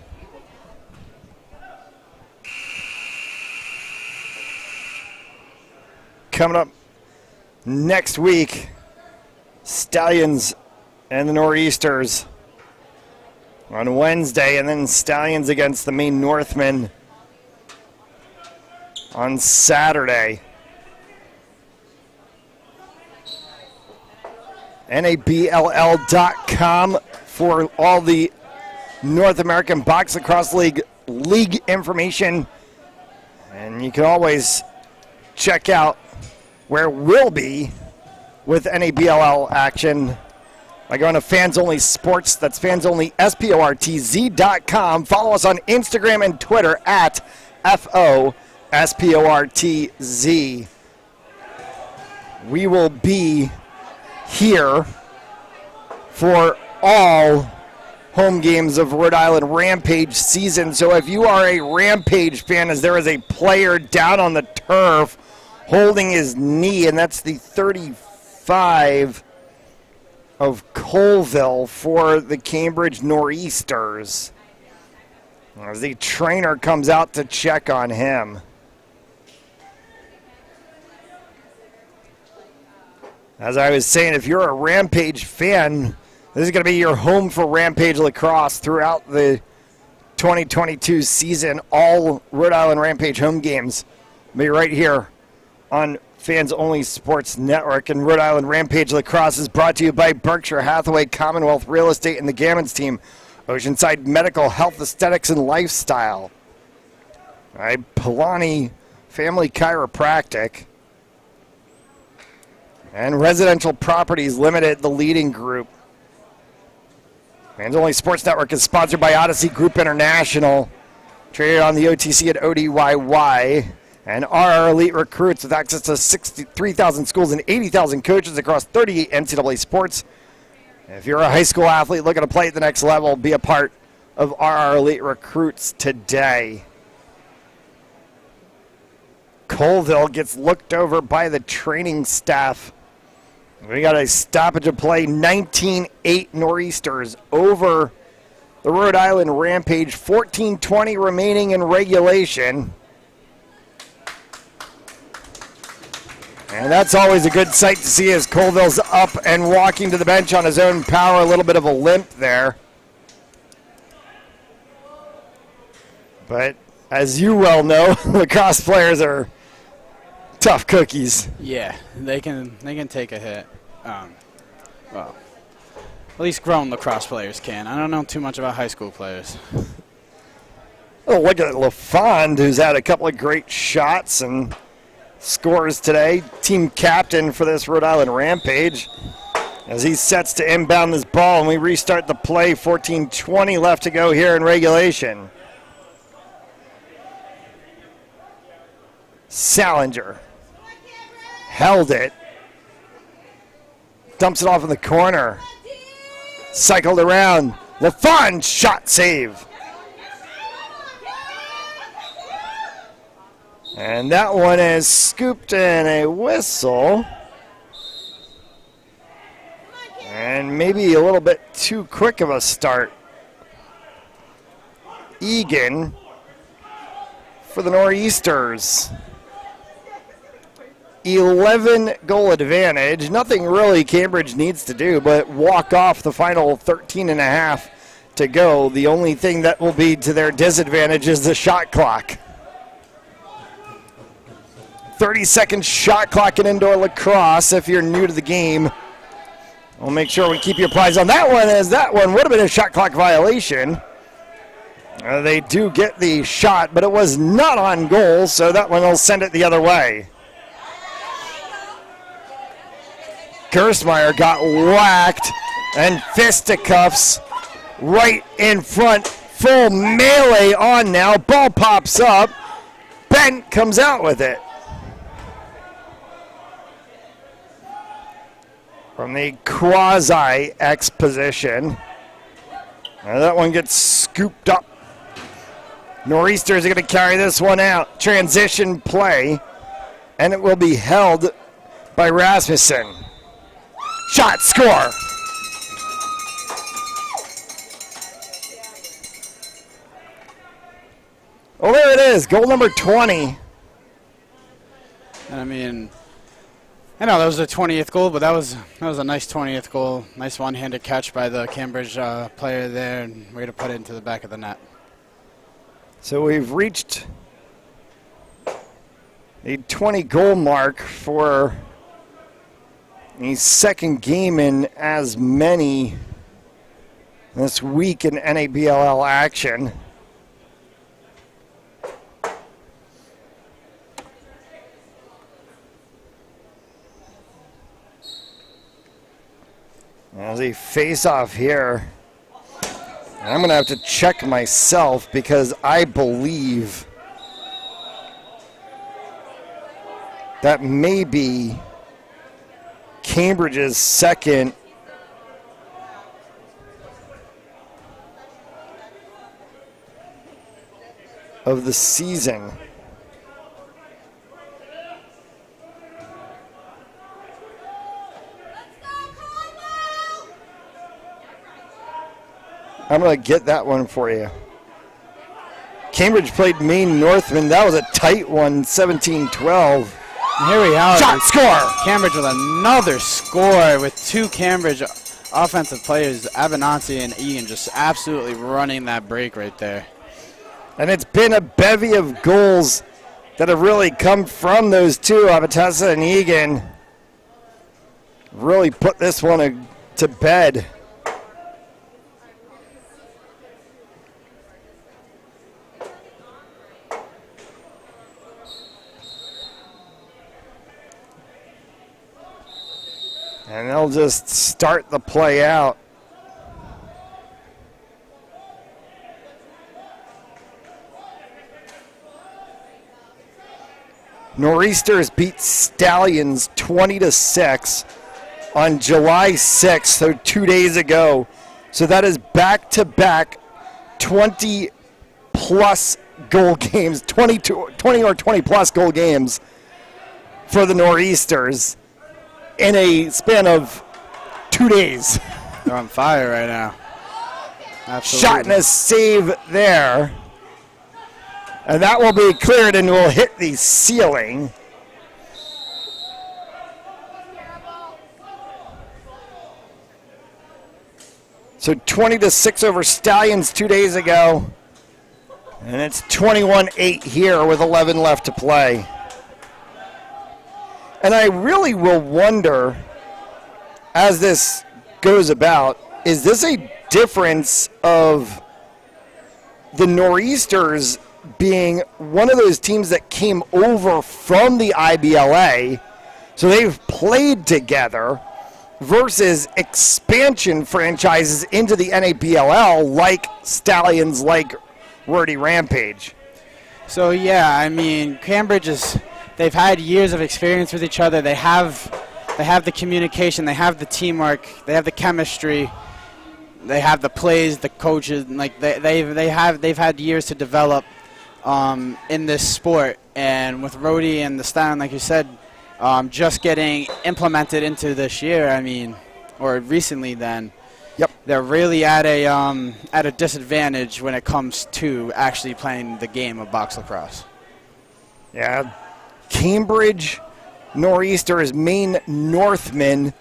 coming up next week. Stallions and the Noreasters on Wednesday, and then Stallions against the Maine Northmen on Saturday. Nabll.com for all the North American Box Lacrosse League information. And you can always check out where we'll be with NABLL action by going to Fans Only Sports. That's Fans Only sportz.com. Follow us on Instagram and Twitter at FOSPORTZ. We will be here for all home games of Rhode Island Rampage season. So if you are a Rampage fan, as there is a player down on the turf holding his knee, and that's the 35 of Colville for the Cambridge Noreasters, as the trainer comes out to check on him. As I was saying, if you're a Rampage fan, this is going to be your home for Rampage Lacrosse throughout the 2022 season. All Rhode Island Rampage home games will be right here on Fans Only Sports Network. And Rhode Island Rampage Lacrosse is brought to you by Berkshire Hathaway, Commonwealth Real Estate, and the Gammons team, Oceanside Medical, Health, Aesthetics, and Lifestyle. All right, Polani Family Chiropractic. And Residential Properties Limited, the leading group. Fans Only Sports Network is sponsored by Odyssey Group International, traded on the OTC at ODYY, and RR Elite Recruits with access to 63,000 schools and 80,000 coaches across 38 NCAA sports. If you're a high school athlete looking to play at the next level, be a part of RR Elite Recruits today. Colville gets looked over by the training staff. We got a stoppage of play, 19-8 Noreasters over the Rhode Island Rampage, 14:20 remaining in regulation. And that's always a good sight to see as Colville's up and walking to the bench on his own power, a little bit of a limp there. But as you well know, lacrosse players are tough cookies. Yeah, they can take a hit. Well, at least grown lacrosse players can. I don't know too much about high school players. Oh, look at LaFond, who's had a couple of great shots and scores today. Team captain for this Rhode Island Rampage as he sets to inbound this ball, and we restart the play. 14:20 left to go here in regulation. Salinger held it. Dumps it off in the corner. Cycled around. LaFond shot save. And that one is scooped in a whistle. And maybe a little bit too quick of a start. Egan for the Noreasters. 11-goal advantage. Nothing really Cambridge needs to do but walk off the final 13.5 to go. The only thing that will be to their disadvantage is the shot clock. 30-second shot clock in indoor lacrosse. If you're new to the game, we'll make sure we keep you apprised on that one, as that one would have been a shot clock violation. They do get the shot, but it was not on goal, so that one will send it the other way. Gerstmeyer got whacked, and fisticuffs right in front. Full melee on now. Ball pops up. Bent comes out with it. From the quasi-X position. Now that one gets scooped up. Noreasters are going to carry this one out. Transition play. And it will be held by Rasmussen. Shot, score. Well, there it is. Goal number 20. And I mean, I know that was the 20th goal, but that was a nice 20th goal. Nice one-handed catch by the Cambridge player there, and way to put it into the back of the net. So we've reached the 20-goal mark for the second game in as many this week in NABLL action. As a face-off here, I'm going to have to check myself because I believe that may be Cambridge's second of the season. I'm going to get that one for you. Cambridge played Maine Northman. That was a tight one, 17-12. Here we are. Shot score! Cambridge with another score with two Cambridge offensive players, Abenanti and Egan, just absolutely running that break right there. And it's been a bevy of goals that have really come from those two, Avatessa and Egan. Really put this one to bed. And they'll just start the play out. Noreasters beat Stallions 20-6 on July 6th, so 2 days ago. So that is back-to-back 20-plus goal games, 20 or 20-plus goal games for the Noreasters in a span of 2 days. They're on fire right now. Absolutely. Shot and a save there. And that will be cleared and will hit the ceiling. So 20-6 over Stallions 2 days ago. And it's 21-8 here with 11 left to play. And I really will wonder, as this goes about, is this a difference of the Noreasters being one of those teams that came over from the IBLA, so they've played together, versus expansion franchises into the NABLL like Stallions, like Rhody Rampage? So yeah, I mean, Cambridge they've had years of experience with each other. They have the communication, they have the teamwork, they have the chemistry, they have the plays, the coaches. Like they've had years to develop in this sport. And with Rhody and the Stallion, like you said, just getting implemented into this year, I mean, or recently then. Yep. They're really at a disadvantage when it comes to actually playing the game of box lacrosse. Yeah. Cambridge, Noreasters, Maine Northmen,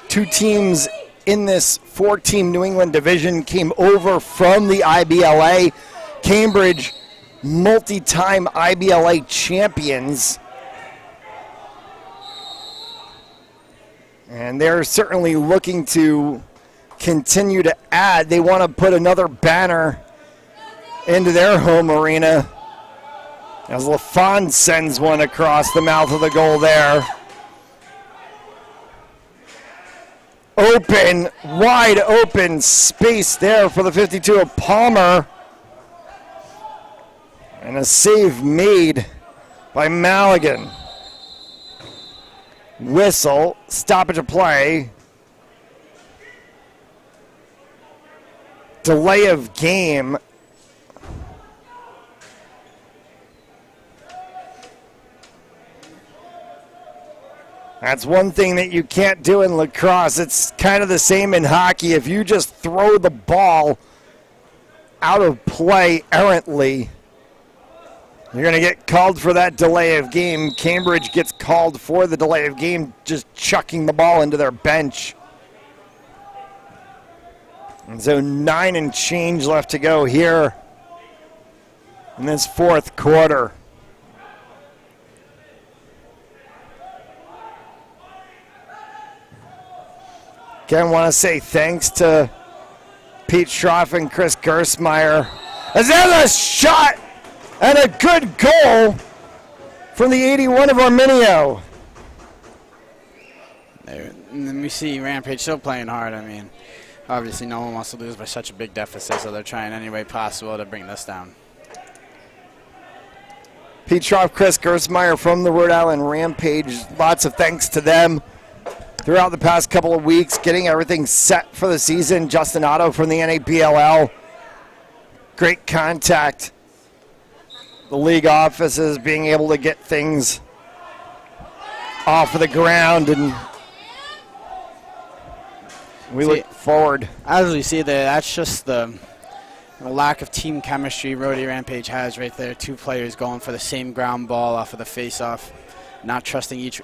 two teams in this four-team New England division came over from the IBLA. Cambridge, multi-time IBLA champions. And they're certainly looking to continue to add. They want to put another banner into their home arena, as LaFon sends one across the mouth of the goal there. Open, wide open space there for the 52 of Palmer. And a save made by Maligan. Whistle, stoppage of play. Delay of game. That's one thing that you can't do in lacrosse. It's kind of the same in hockey. If you just throw the ball out of play errantly, You're going to get called for that delay of game. Cambridge gets called for the delay of game, just chucking the ball into their bench. And so 9 and change left to go here in this fourth quarter. Again, want to say thanks to Pete Schroff and Chris Gersmeyer. As there's a shot and a good goal from the 81 of Arminio. And we see Rampage still playing hard. I mean, obviously no one wants to lose by such a big deficit, so they're trying any way possible to bring this down. Pete Schroff, Chris Gersmeyer from the Rhode Island Rampage. Lots of thanks to them throughout the past couple of weeks, getting everything set for the season. Justin Otto from the NABLL. Great contact. The league offices being able to get things off of the ground, and we look forward. As we see there, that's just the lack of team chemistry Rhody Rampage has right there. Two players going for the same ground ball off of the face-off, not trusting each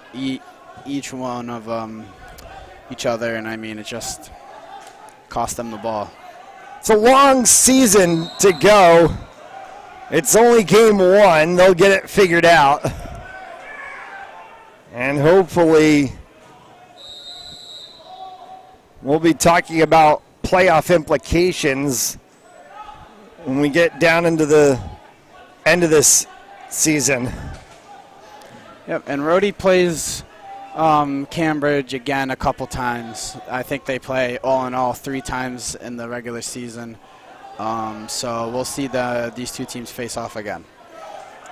one of each other, and I mean, it just cost them the ball. It's a long season to go. It's only game one. They'll get it figured out. And hopefully we'll be talking about playoff implications when we get down into the end of this season. Yep, and Rhody plays Cambridge again a couple times. I think they play all in all 3 times in the regular season. So we'll see these two teams face off again.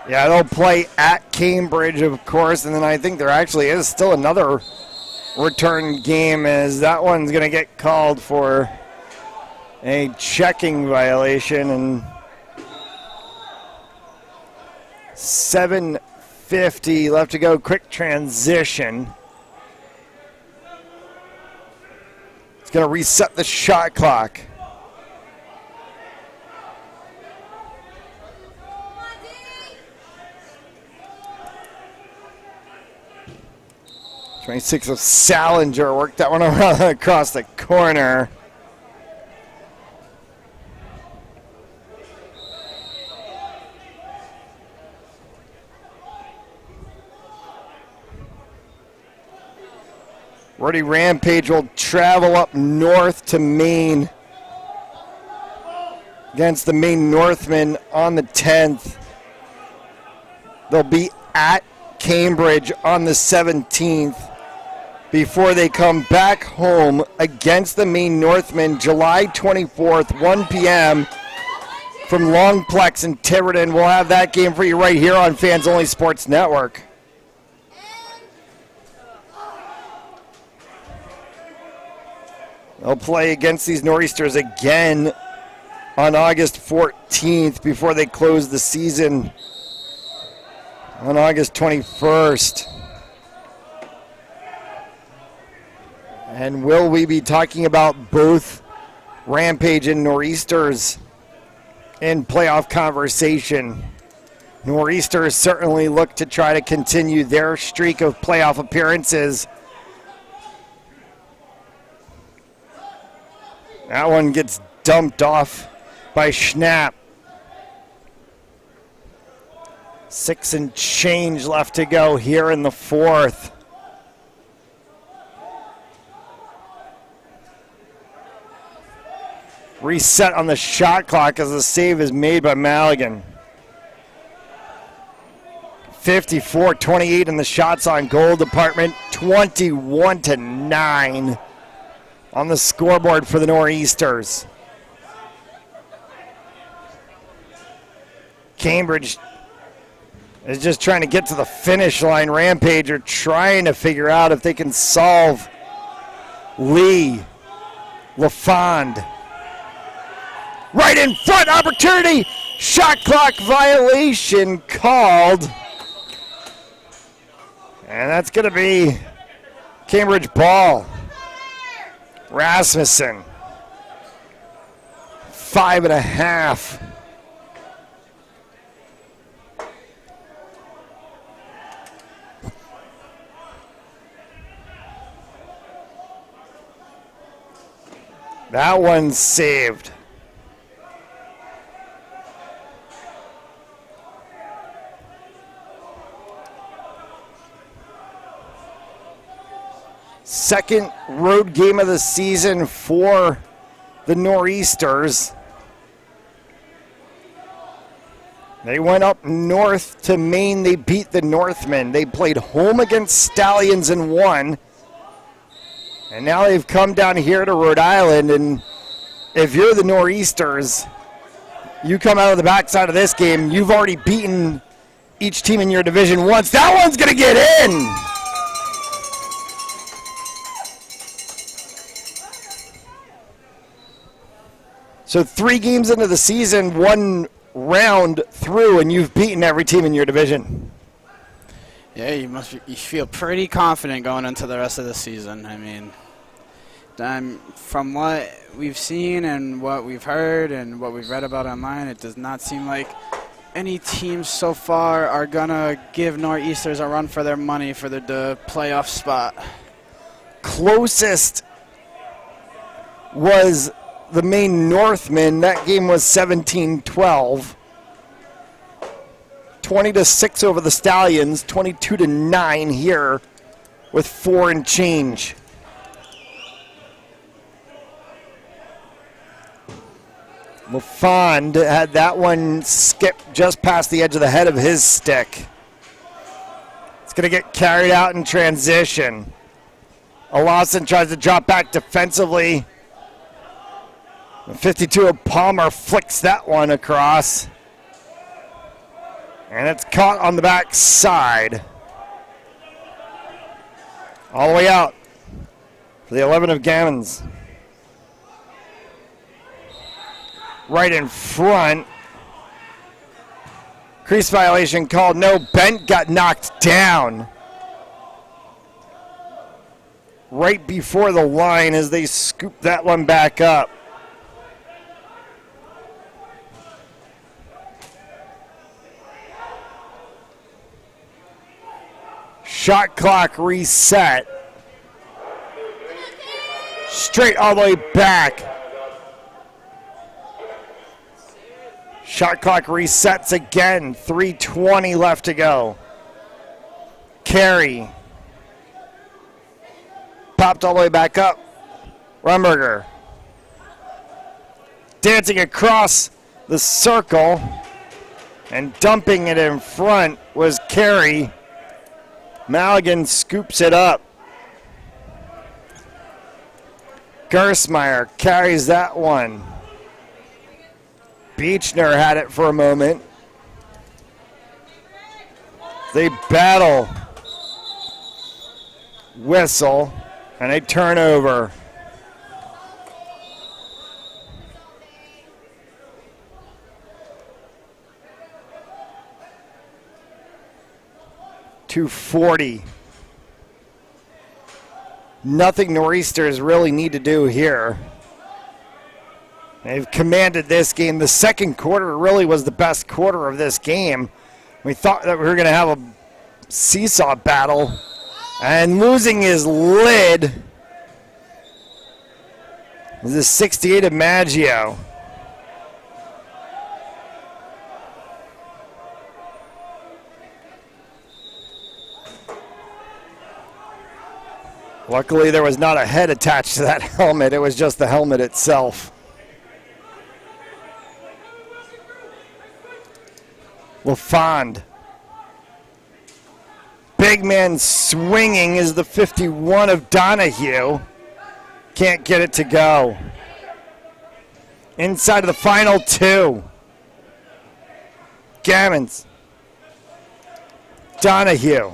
Yeah, they'll play at Cambridge, of course, and then I think there actually is still another return game, as that one's going to get called for a checking violation, and 7:50 left to go. Quick transition. It's going to reset the shot clock. '26 of Salinger worked that one around across the corner. Rhody Rampage will travel up north to Maine against the Maine Northmen on the 10th. They'll be at Cambridge on the 17th before they come back home against the Maine Northmen July 24th, 1 p.m. from Longplex in Tiverton. We'll have that game for you right here on Fans Only Sports Network. They'll play against these Noreasters again on August 14th before they close the season on August 21st. And will we be talking about both Rampage and Noreasters in playoff conversation? Noreasters certainly look to try to continue their streak of playoff appearances. That one gets dumped off by Schnapp. 6 and change left to go here in the fourth. Reset on the shot clock as the save is made by Maligan. 54-28 in the shots on goal department. 21-9 on the scoreboard for the Noreasters. Cambridge is just trying to get to the finish line. Rampage are trying to figure out if they can solve Lee. LaFond. Right in front, opportunity. Shot clock violation called. And that's going to be Cambridge ball. Rasmussen. 5.5. That one's saved. Second road game of the season for the Noreasters. They went up north to Maine. They beat the Northmen. They played home against Stallions and won. And now they've come down here to Rhode Island. And if you're the Noreasters, you come out of the backside of this game, you've already beaten each team in your division once. That one's going to get in. So 3 games into the season, 1 round through, and you've beaten every team in your division. Yeah, you feel pretty confident going into the rest of the season. I mean, from what we've seen and what we've heard and what we've read about online, it does not seem like any teams so far are going to give Noreasters a run for their money for the playoff spot. Closest was the Maine Northmen. That game was 17-12. 20-6 over the Stallions. 22-9 here with 4 and change. LaFond had that one skip just past the edge of the head of his stick. It's going to get carried out in transition. Lawson tries to drop back defensively. 52 of Palmer flicks that one across. And it's caught on the back side. All the way out for the 11 of Gammons. Right in front. Crease violation called. No, Bent got knocked down. Right before the line as they scoop that one back up. Shot clock reset. Straight all the way back. Shot clock resets again. 3:20 left to go. Carey. Popped all the way back up. Rumberger. Dancing across the circle and dumping it in front was Carey. Maligan scoops it up. Gersmeyer carries that one. Beechner had it for a moment. They battle. Whistle. And a turnover. .240. Nothing Noreasters really need to do here. They've commanded this game. The second quarter really was the best quarter of this game. We thought that we were going to have a seesaw battle. And losing his lid is the 68 of Maggio. Luckily, there was not a head attached to that helmet. It was just the helmet itself. LaFond. Big man swinging is the 51 of Donahue. Can't get it to go. Inside of the final 2. Gammons. Donahue.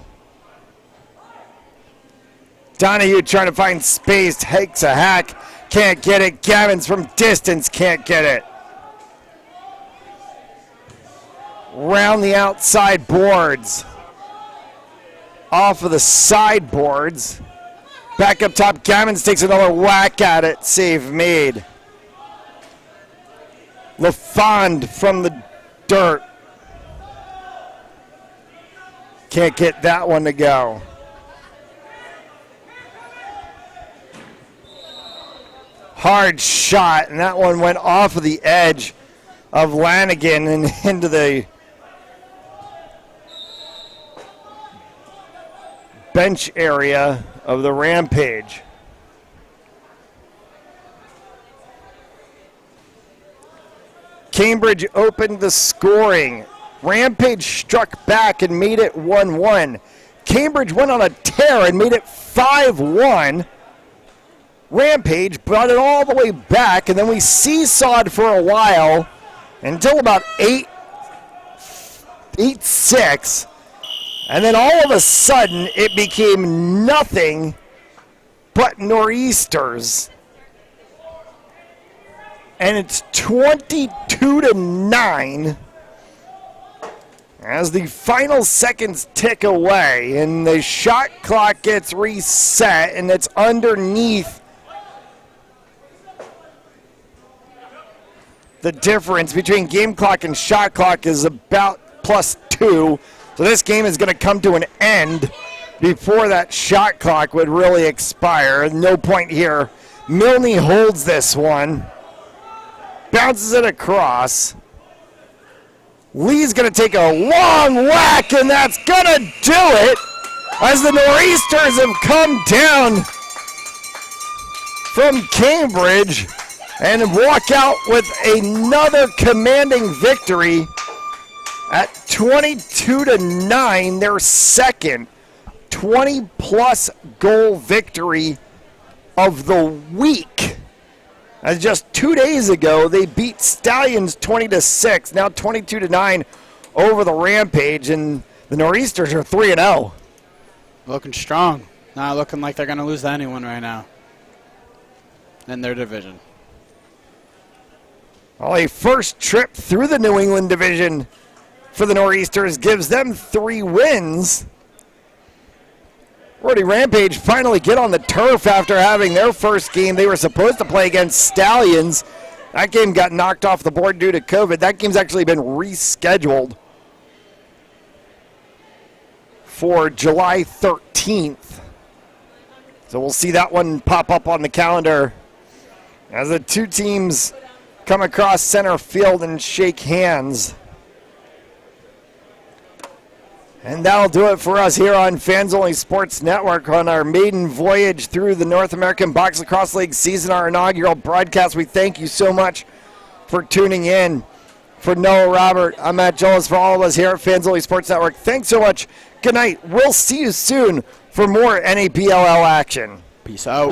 Donahue trying to find space, takes a hack, can't get it. Gammons from distance can't get it. Round the outside boards. Off of the sideboards. Back up top, Gammons takes another whack at it. Save made. LaFond from the dirt. Can't get that one to go. hard shot, and that one went off of the edge of Lanigan and into the bench area of the Rampage. Cambridge opened the scoring. Rampage struck back and made it 1-1. Cambridge went on a tear and made it 5-1. Rampage brought it all the way back, and then we seesawed for a while until about 8-6. And then all of a sudden, it became nothing but Noreasters. And it's 22-9 as the final seconds tick away, and the shot clock gets reset, and it's underneath the difference between game clock and shot clock is about +2. So this game is going to come to an end before that shot clock would really expire. No point here. Milne holds this one. Bounces it across. Lee's going to take a long whack, and that's going to do it as the Noreasters have come down from Cambridge and walk out with another commanding victory at 22-9, their second 20-plus goal victory of the week. As just 2 days ago, they beat Stallions 20-6, now 22-9 over the Rampage, and the Noreasters are 3-0. Looking strong. Not looking like they're going to lose to anyone right now in their division. Well, a first trip through the New England division for the Noreasters gives them 3 wins. Rhody Rampage finally get on the turf after having their first game. They were supposed to play against Stallions. That game got knocked off the board due to COVID. That game's actually been rescheduled for July 13th. So we'll see that one pop up on the calendar as the two teams come across center field and shake hands. And that'll do it for us here on Fans Only Sports Network on our maiden voyage through the North American Box Lacrosse League season, our inaugural broadcast. We thank you so much for tuning in. For Noah Robert, I'm Matt Jones. For all of us here at Fans Only Sports Network, thanks so much. Good night. We'll see you soon for more NAPLL action. Peace out.